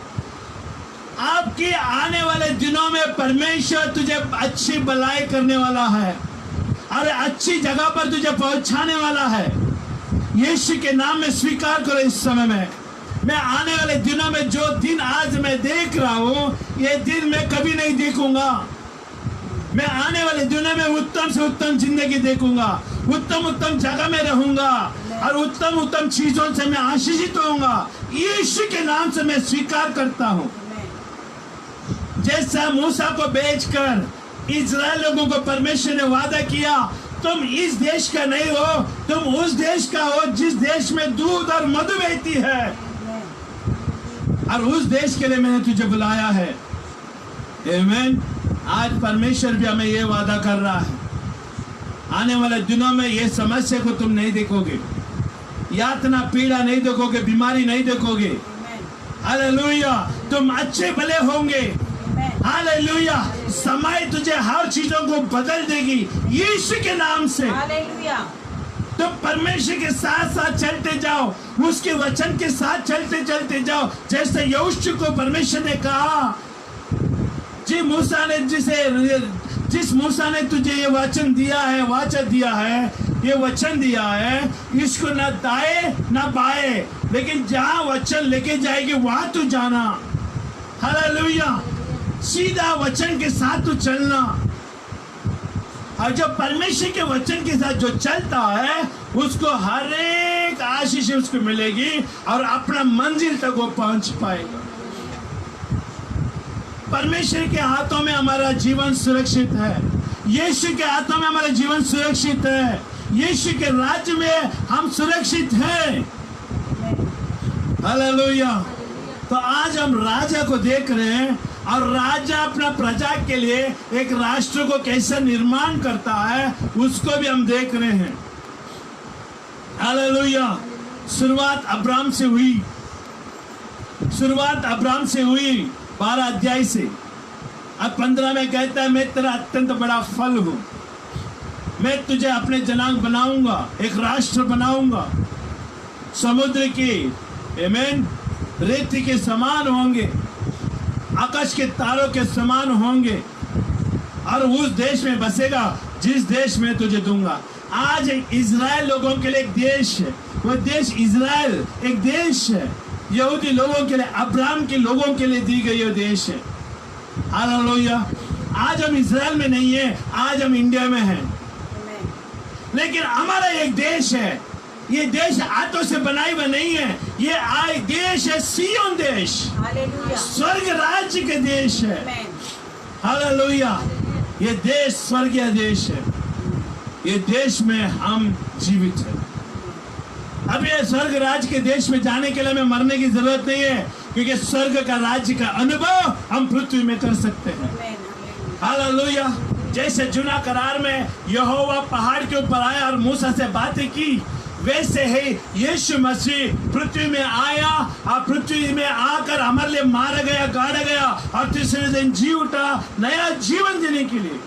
आपके आने वाले दिनों में परमेश्वर तुझे अच्छी भलाई करने वाला है और अच्छी जगह पर तुझे पहुंचाने वाला है। यीशु के नाम में स्वीकार करो इस समय में। मैं आने वाले दिनों में जो दिन आज मैं देख रहा हूं, ये दिन मैं कभी नहीं देखूंगा। मैं आने वाले दिनों में उत्तम से उत्तम जिंदगी देखूंगा, उत्तम उत्तम जगह में रहूंगा और उत्तम उत्तम चीजों से मैं आशीषित होऊंगा। यीशु के नाम से मैं स्वीकार करता हूं। जैसा मूसा को बेचकर इजराइल लोगों को परमेश्वर ने वादा किया, तुम इस देश का नहीं हो, तुम उस देश का हो जिस देश में दूध और मधु बहती है, और उस देश के लिए मैंने तुझे बुलाया है। आमीन। आज परमेश्वर भी हमें यह वादा कर रहा है, आने वाले दिनों में ये समस्या को तुम नहीं देखोगे, यातना पीड़ा नहीं देखोगे, बीमारी नहीं देखोगे। हालेलुया, तुम अच्छे भले होंगे। हालेलुया, समय तुझे हर चीजों को बदल देगी यीशु के नाम से। हालेलुया। तुम परमेश्वर के साथ साथ चलते जाओ, उसके वचन के साथ चलते चलते जाओ। जैसे यहोशू को परमेश्वर ने कहा, जिस मूसा ने तुझे ये वचन दिया है, वाचा दिया है, ये वचन दिया है, इसको ना दाएं ना बाएं, लेकिन जहां वचन लेके जाएगी वहां तू जाना। हालेलुया। सीधा वचन के साथ तू चलना। और जो परमेश्वर के वचन के साथ जो चलता है उसको हर एक आशीष उसको मिलेगी और अपना मंजिल तक वो पहुंच पाएगा। परमेश्वर के हाथों में हमारा जीवन सुरक्षित है। यीशु के हाथों में हमारा जीवन सुरक्षित है। यीशु के राज्य में हम सुरक्षित हैं। हालेलुया। तो आज हम राजा को देख रहे हैं और राजा अपना प्रजा के लिए एक राष्ट्र को कैसे निर्माण करता है उसको भी हम देख रहे हैं। हालेलुया। शुरुआत अब्राहम से हुई। शुरुआत अब्राहम से हुई 12 अध्याय से। अब 15 में कहता है मैं तेरा अत्यंत बड़ा फल हूं, मैं तुझे अपने जनांग बनाऊंगा, एक राष्ट्र बनाऊंगा, समुद्र की आमीन रेती के समान होंगे, आकाश के तारों के समान होंगे और उस देश में बसेगा जिस देश में तुझे दूंगा। आज इजराइल लोगों के लिए एक देश है, वो देश इजराइल एक देश है। यहूदी लोगों के लिए, अब्राहम के लोगों के लिए दी गई ये देश है। हालेलुया। आज हम इजराइल में नहीं है, आज हम इंडिया में हैं, लेकिन हमारा एक देश है। ये देश हाथों से बनाई हुआ नहीं है, ये देश है सिय्योन देश, स्वर्ग राज्य के देश है। हालेलुया। ये देश स्वर्गीय देश है। ये देश में हम जीवित हैं। अब ये स्वर्ग राज्य के देश में जाने के लिए हमें मरने की जरूरत नहीं है, क्योंकि स्वर्ग का राज्य का अनुभव हम पृथ्वी में कर सकते हैं। हालेलुया। जैसे जुना करार में यहोवा पहाड़ के ऊपर आया और मूसा से बातें की, वैसे ही यीशु मसीह पृथ्वी में आया और पृथ्वी में आकर हमारे लिए मारा गया, गाड़ा गया और तीसरे दिन जी उठा नया जीवन देने के लिए।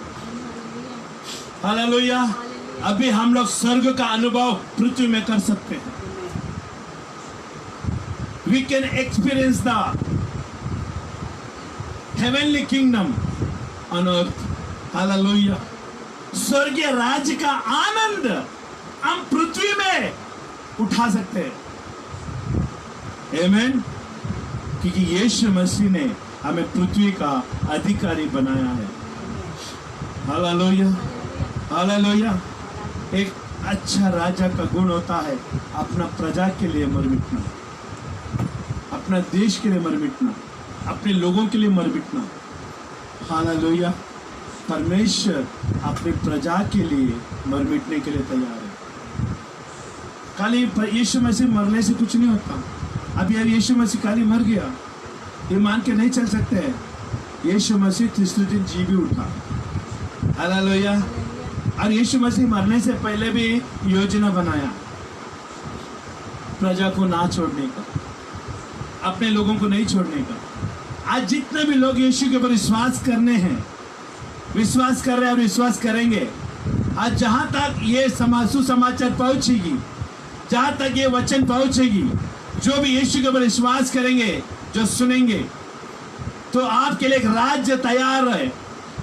हालेलुया। अभी हम लोग स्वर्ग का अनुभव पृथ्वी में कर सकते हैं। We can experience the heavenly kingdom on earth. Hallelujah. स्वर्गीय राज्य का आनंद हम पृथ्वी में उठा सकते हैं। आमीन। क्योंकि यीशु मसीह ने हमें पृथ्वी का अधिकारी बनाया है। हालेलुया। हालेलुया। एक अच्छा राजा का गुण होता है अपना प्रजा के लिए मर मिटना, अपना देश के लिए मर मिटना, अपने लोगों के लिए मर मिटना। हालेलुया। परमेश्वर अपनी प्रजा के लिए मर मिटने के लिए तैयार है। खाली यीशु मसीह मरने से कुछ नहीं होता। अब यार यीशु मसीह खाली मर गया ये मान के नहीं चल सकते हैं। यीशु मसीह तीसरे दिन जी भी उठा। हालेलुया। और यीशु मसीह मरने से पहले भी योजना बनाया प्रजा को ना छोड़ने का, अपने लोगों को नहीं छोड़ने का। आज जितने भी लोग यीशु के ऊपर विश्वास करने हैं, विश्वास कर रहे हैं और विश्वास करेंगे, आज जहां तक ये सुसमाचार पहुंचेगी, जहां तक ये वचन पहुंचेगी, जो भी यीशु के ऊपर विश्वास करेंगे, जो सुनेंगे, तो आपके लिए एक राज्य तैयार है,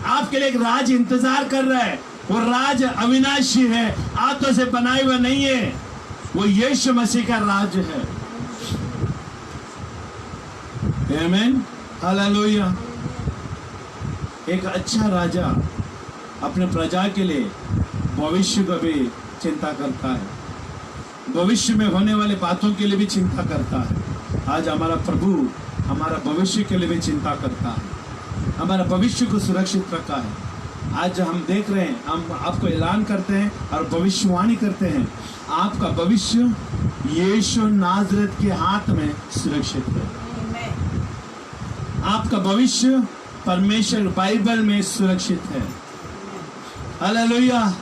आपके लिए एक राज्य इंतजार कर रहा है। वो राज्य अविनाशी है, हाथों से बनाया हुआ नहीं है, वो यीशु मसीह का राज्य है। आमीन। हालेलुया। एक अच्छा राजा अपने प्रजा के लिए भविष्य को भी चिंता करता है, भविष्य में होने वाली बातों के लिए भी चिंता करता है। आज हमारा प्रभु हमारा भविष्य के लिए भी चिंता करता है, हमारा भविष्य को सुरक्षित रखा है। आज हम देख रहे हैं, हम आपको ऐलान करते हैं और भविष्यवाणी करते हैं, आपका भविष्य यीशु नाज़रेत के हाथ में सुरक्षित है। आपका भविष्य परमेश्वर बाइबल में सुरक्षित है। हालेलुया।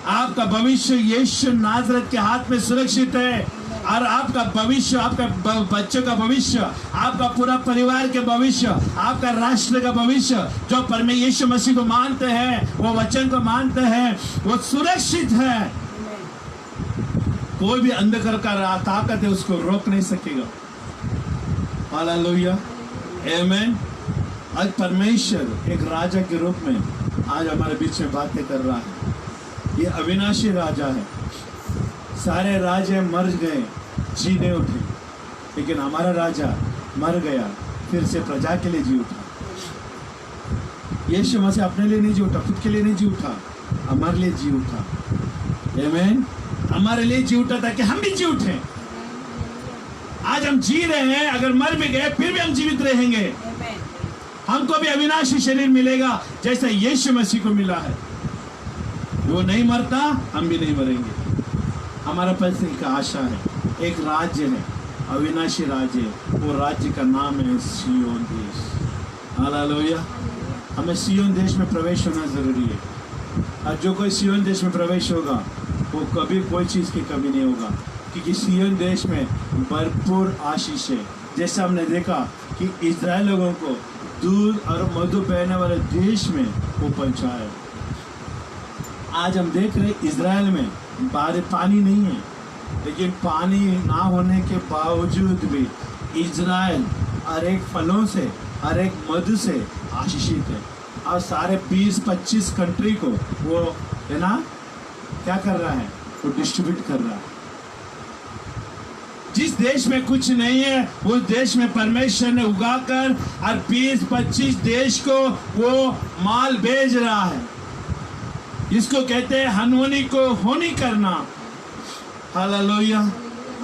आपका भविष्य यीशु नाज़रेत के हाथ में सुरक्षित है और आपका भविष्य, आपका बच्चों का भविष्य, आपका पूरा परिवार के भविष्य, आपका राष्ट्र का भविष्य, जो परमेश्वर यीशु मसीह को मानते हैं, वो वचन को मानते हैं, वो सुरक्षित है। कोई भी अंधकार का ताकत है उसको रोक नहीं सकेगा। हालेलुया। आमीन। आज परमेश्वर एक राजा के रूप में आज हमारे बीच में बातें कर रहा है। ये अविनाशी राजा है। सारे राजे मर गए, जी नहीं उठे, लेकिन हमारा राजा मर गया, फिर से प्रजा के लिए जी उठा। यीशु मसीह अपने लिए नहीं जी उठा, खुद के लिए नहीं जी उठा, हमारे लिए जी उठा। आमीन। हमारे लिए जी उठा ताकि हम भी जी उठे। आज हम जी रहे हैं, अगर मर भी गए फिर भी हम जीवित रहेंगे। हमको भी अविनाशी शरीर मिलेगा जैसा यीशु मसीह को मिला है। वो नहीं मरता, हम भी नहीं मरेंगे। हमारा पास एक आशा है, एक राज्य है, अविनाशी राज्य। वो राज्य का नाम है सियोन देश। हालेलुया। हमें सियोन देश में प्रवेश होना जरूरी है। और जो कोई सियोन देश में प्रवेश होगा वो कभी कोई चीज़ की कमी नहीं होगा, क्योंकि सियोन देश में भरपूर आशीष है। जैसा हमने देखा कि इज़राइल लोगों को दूध और मधु बहने वाले देश में वो पहुंचाया। आज हम देख रहे इज़राइल में पानी नहीं है, लेकिन पानी ना होने के बावजूद भी इज़राइल हर एक फलों से, हर एक मधु से आशीषित है। और सारे 20-25 कंट्री को वो है ना क्या कर रहा है, वो डिस्ट्रीब्यूट कर रहा है। जिस देश में कुछ नहीं है उस देश में परमेश्वर ने उगाकर और 20-25 देश को वो माल भेज रहा है। इसको कहते हैं हनहोनी को होनी करना। हालेलुया।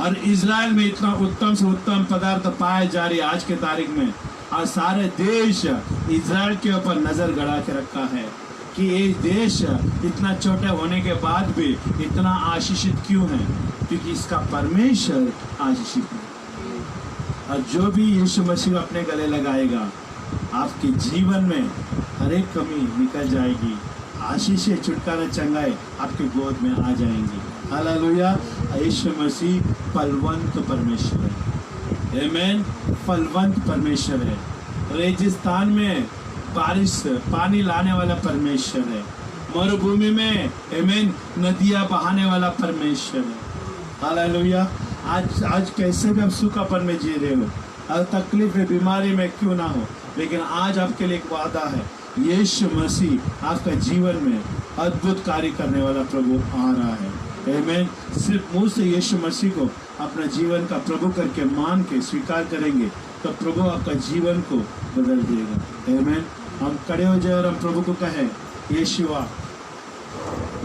और इज़राइल में इतना उत्तम से उत्तम पदार्थ पाए जा रही है आज के तारीख में, और सारे देश इज़राइल के ऊपर नजर गड़ा के रखा है कि ये देश इतना छोटे होने के बाद भी इतना आशीषित क्यों है, क्योंकि इसका परमेश्वर आशीषित है। और जो भी यीशु मसीह अपने गले लगाएगा, आपके जीवन में हर एक कमी निकल जाएगी, आशीष छुटकारा चंगाई आपके गोद में आ जाएंगी। हालेलुया। यीशु मसीह फलवंत परमेश्वर है। आमीन। फलवंत परमेश्वर है। रेगिस्तान में बारिश पानी लाने वाला परमेश्वर है। मरुभूमि में आमीन नदियां बहाने वाला परमेश्वर है। हालेलुया। आज कैसे भी आप सूखापन में जी रहे हो, और तकलीफ में, बीमारी में क्यों ना हो, लेकिन आज आपके लिए एक वादा है, यीशु मसीह आपका जीवन में अद्भुत कार्य करने वाला प्रभु आ रहा है। आमीन। सिर्फ मुंह से यीशु मसीह को अपना जीवन का प्रभु करके मान के स्वीकार करेंगे तो प्रभु आपका जीवन को बदल देगा। आमीन। हम खड़े हो जाए और हम प्रभु को कहें, यीशुआ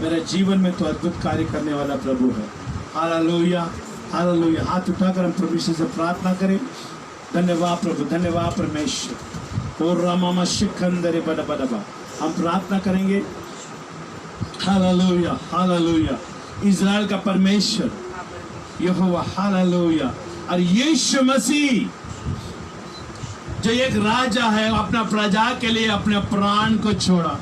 मेरे जीवन में तो अद्भुत कार्य करने वाला प्रभु है। हालेलुया। हालेलुया। हाथ उठाकर हम प्रभु से प्रार्थना करें। धन्यवाद प्रभु, धन्यवाद परमेश्वर। और रामा शिखंदरे बड़ा बड़ा हम प्रार्थना करेंगे। हालेलुया। हालेलुया। इज़राइल का परमेश्वर यहोवा। हालेलुया। और यीशु मसीह जो एक राजा है, अपना प्रजा के लिए अपने प्राण को छोड़ा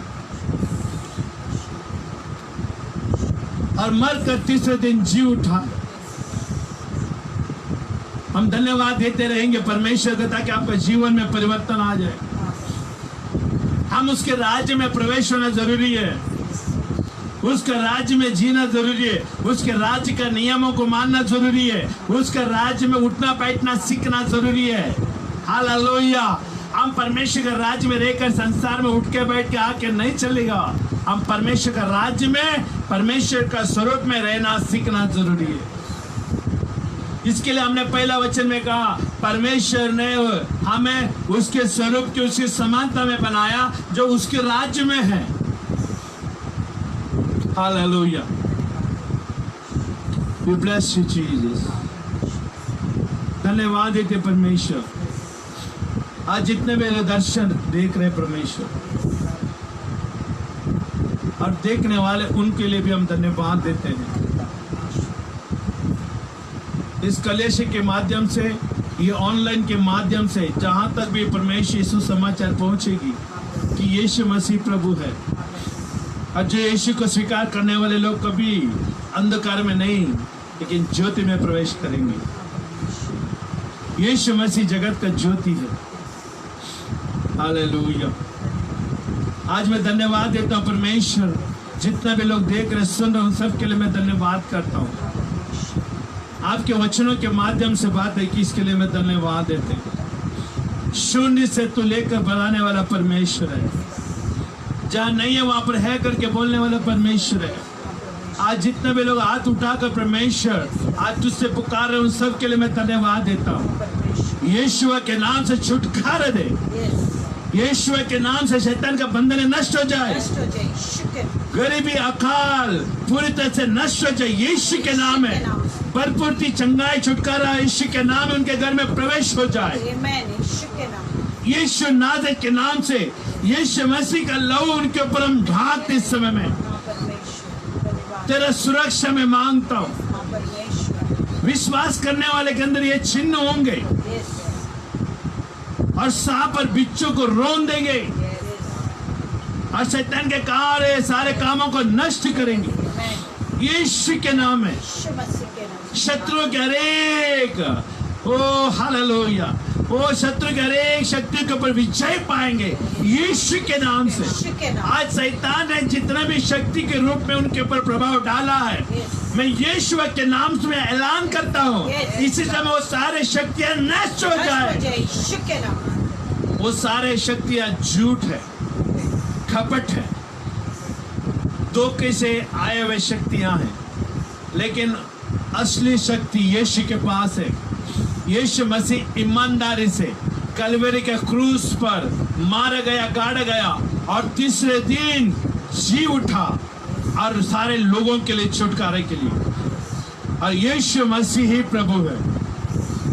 और मरकर तीसरे दिन जी उठा। हम धन्यवाद देते रहेंगे परमेश्वर का, ताकि आपका जीवन में परिवर्तन आ जाए। हम उसके राज्य में प्रवेश होना जरूरी है, उसके राज्य में जीना जरूरी है, उसके राज्य का नियमों को मानना जरूरी है, उसके राज्य में उठना बैठना सीखना जरूरी है। हालेलुया। हम परमेश्वर के राज्य में रहकर संसार में उठ के बैठ के आके नहीं चलेगा। हम परमेश्वर का राज्य में, परमेश्वर का स्वरूप में रहना सीखना जरूरी है। इसके लिए हमने पहला वचन में कहा, परमेश्वर ने हमें उसके स्वरूप की, उसकी समानता में बनाया जो उसके राज्य में है। Hallelujah. We bless you, Jesus. धन्यवाद देते परमेश्वर। आज जितने मेरे दर्शन देख रहे परमेश्वर, और देखने वाले उनके लिए भी हम धन्यवाद देते हैं। इस कलेश के माध्यम से, ये ऑनलाइन के माध्यम से, जहां तक भी परमेश्वर यीशु समाचार पहुंचेगी कि यीशु मसीह प्रभु है, और जो यीशु को स्वीकार करने वाले लोग कभी अंधकार में नहीं लेकिन ज्योति में प्रवेश करेंगे। यीशु मसीह जगत का ज्योति है। हालेलुया। आज मैं धन्यवाद देता हूँ परमेश्वर, जितना भी लोग देख रहे सुन रहे, उन सब के लिए मैं धन्यवाद करता हूँ। आपके वचनों के माध्यम से बात है कि इसके लिए मैं धन्यवाद देते हैं। शून्य से तू लेकर बढ़ाने वाला परमेश्वर है, जहाँ नहीं है वहां पर है करके बोलने वाला परमेश्वर है। आज जितने भी लोग हाथ उठाकर परमेश्वर आज तुझसे पुकार रहे हैं, उन सब के लिए मैं धन्यवाद देता हूँ। यीशु के नाम से छुटकारा दे, यीशु के नाम से शैतान का बंधन नष्ट हो जाए, गरीबी अकाल पूरी तरह से नष्ट हो जाए। यीशु के नाम है भरपूर्ति चंगाई छुटकारा यीशु के नाम में उनके घर में प्रवेश हो जाए। यीशु नाज़रेत के नाम से यीशु मसीह का लहू उनके ऊपर हम ढालते इस समय में तेरा सुरक्षा में मांगता हूँ। विश्वास करने वाले के अंदर ये चिन्ह होंगे और सांप और बिच्छू को रोन देंगे और शैतान के सारे कामों को नष्ट करेंगे यीशु के नाम में। शत्रु के हरेक ओ हालेलुया वो शत्रु के हरेक शक्ति के ऊपर विजय पाएंगे यीशु के नाम से। आज शैतान ने जितना भी शक्ति के रूप में उनके ऊपर प्रभाव डाला है मैं यीशु के नाम से ऐलान करता हूँ इसी समय वो सारे शक्तियां नष्ट हो जाए। वो सारे शक्तियां झूठ है, कपट है, धोखे से आए हुए शक्तियां हैं, लेकिन असली शक्ति यीशु के पास है। यीशु मसीह ईमानदारी से कलवरी के क्रूस पर मारा गया, गाड़ा गया और तीसरे दिन जी उठा और सारे लोगों के लिए छुटकारे के लिए, और यीशु मसीह ही प्रभु है।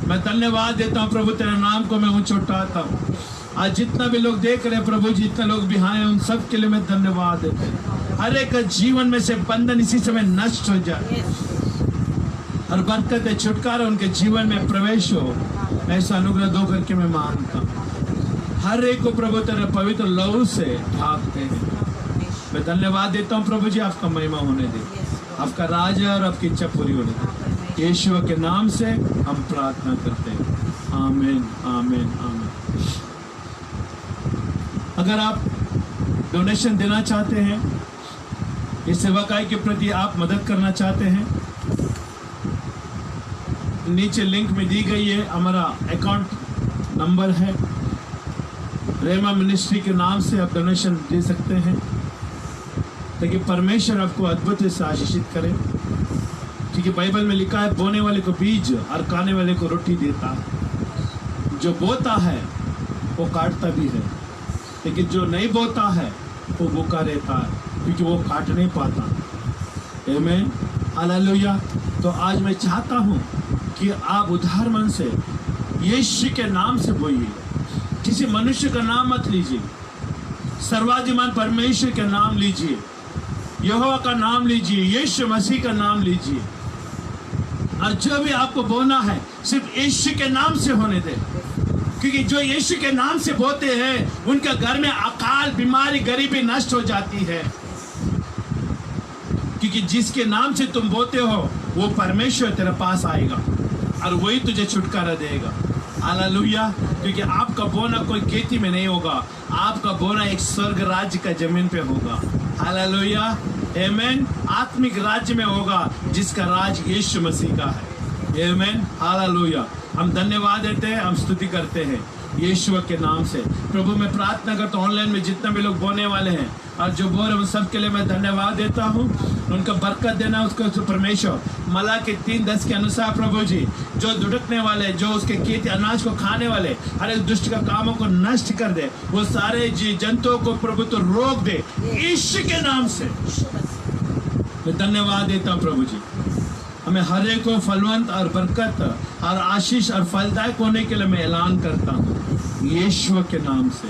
मैं धन्यवाद देता हूँ प्रभु, तेरे नाम को मैं ऊंचा उठाता हूँ। आज जितना भी लोग देख रहे हैं प्रभु, जितने लोग भी आए उन सब के लिए मैं धन्यवाद देता हूँ। हर एक जीवन में से बंधन इसी समय नष्ट हो जाए और बरकत छुटकारा उनके जीवन में प्रवेश हो, ऐसा अनुग्रह दो करके मैं मांगता हूँ। हर एक को प्रभु तेरे पवित्र लहू से ढांकते हैं। मैं धन्यवाद देता हूँ प्रभु जी, आपका महिमा होने दे, आपका राज और आपकी इच्छा पूरी होने दे। यीशु के नाम से हम प्रार्थना करते हैं, आमीन आमीन आमीन। अगर आप डोनेशन देना चाहते हैं, इस सेवाकार्य के प्रति आप मदद करना चाहते हैं, नीचे लिंक में दी गई है हमारा अकाउंट नंबर है। रेमा मिनिस्ट्री के नाम से आप डोनेशन दे सकते हैं ताकि परमेश्वर आपको अद्भुत से आशीषित करे, क्योंकि बाइबल में लिखा है बोने वाले को बीज और खाने वाले को रोटी देता है। जो बोता है वो काटता भी है, लेकिन जो नहीं बोता है वो भूखा रहता है क्योंकि वो काट नहीं पाता। आमीन हालेलुया। तो आज मैं चाहता हूँ कि आप उदार मन से यीशु के नाम से बोलिए, किसी मनुष्य का नाम मत लीजिए, सर्वाधिमान परमेश्वर का नाम लीजिए, यहोवा का नाम लीजिए, यीशु मसीह का नाम लीजिए, और जो भी आपको बोना है सिर्फ यीशु के नाम से होने दे, क्योंकि जो यीशु के नाम से बोते हैं उनका घर में अकाल बीमारी गरीबी नष्ट हो जाती है, क्योंकि जिसके नाम से तुम बोते हो वो परमेश्वर तेरे पास आएगा और वही तुझे छुटकारा देगा। हालेलुया। क्योंकि आपका बोना कोई खेती में नहीं होगा, आपका बोना एक स्वर्ग राज्य का जमीन पे होगा। हालेलुया आमीन। आत्मिक राज्य में होगा जिसका राज यीशु मसीह का है। आमीन हालेलुया। हम धन्यवाद देते हैं, हम स्तुति करते हैं यीशु के नाम से। प्रभु मैं प्रार्थना करता हूँ ऑनलाइन में जितने भी लोग बोने वाले हैं और जो बोल रहे उन सब के लिए मैं धन्यवाद देता हूँ। उनका बरकत देना उसको परमेश्वर मलाकी 3:10 के अनुसार प्रभु जी, जो दुड़कने वाले, जो उसके खेती अनाज को खाने वाले, हर एक दुष्ट का कामों को नष्ट कर दे, वो सारे जी जंतुओं को प्रभु तो रोक दे यीशु के नाम से। मैं धन्यवाद देता हूँ प्रभु जी, हमें हर एक को फलवंत और बरकत और आशीष और फलदायक होने के लिए मैं ऐलान करता हूँ यीशु के नाम से।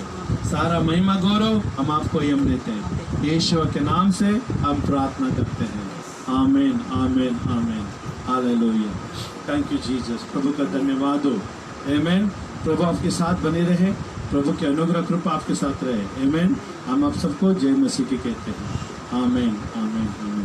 सारा महिमा गौरव हम आपको हम देते हैं, यीशु के नाम से हम प्रार्थना करते हैं। आमीन आमीन आमीन हालेलुया। Thank you Jesus. प्रभु का धन्यवाद हो। आमीन। प्रभु आपके साथ बने रहे, प्रभु की अनुग्रह कृपा आपके साथ रहे। आमीन। हम आप सबको जय मसीह की कहते हैं। आमीन आमीन आमीन।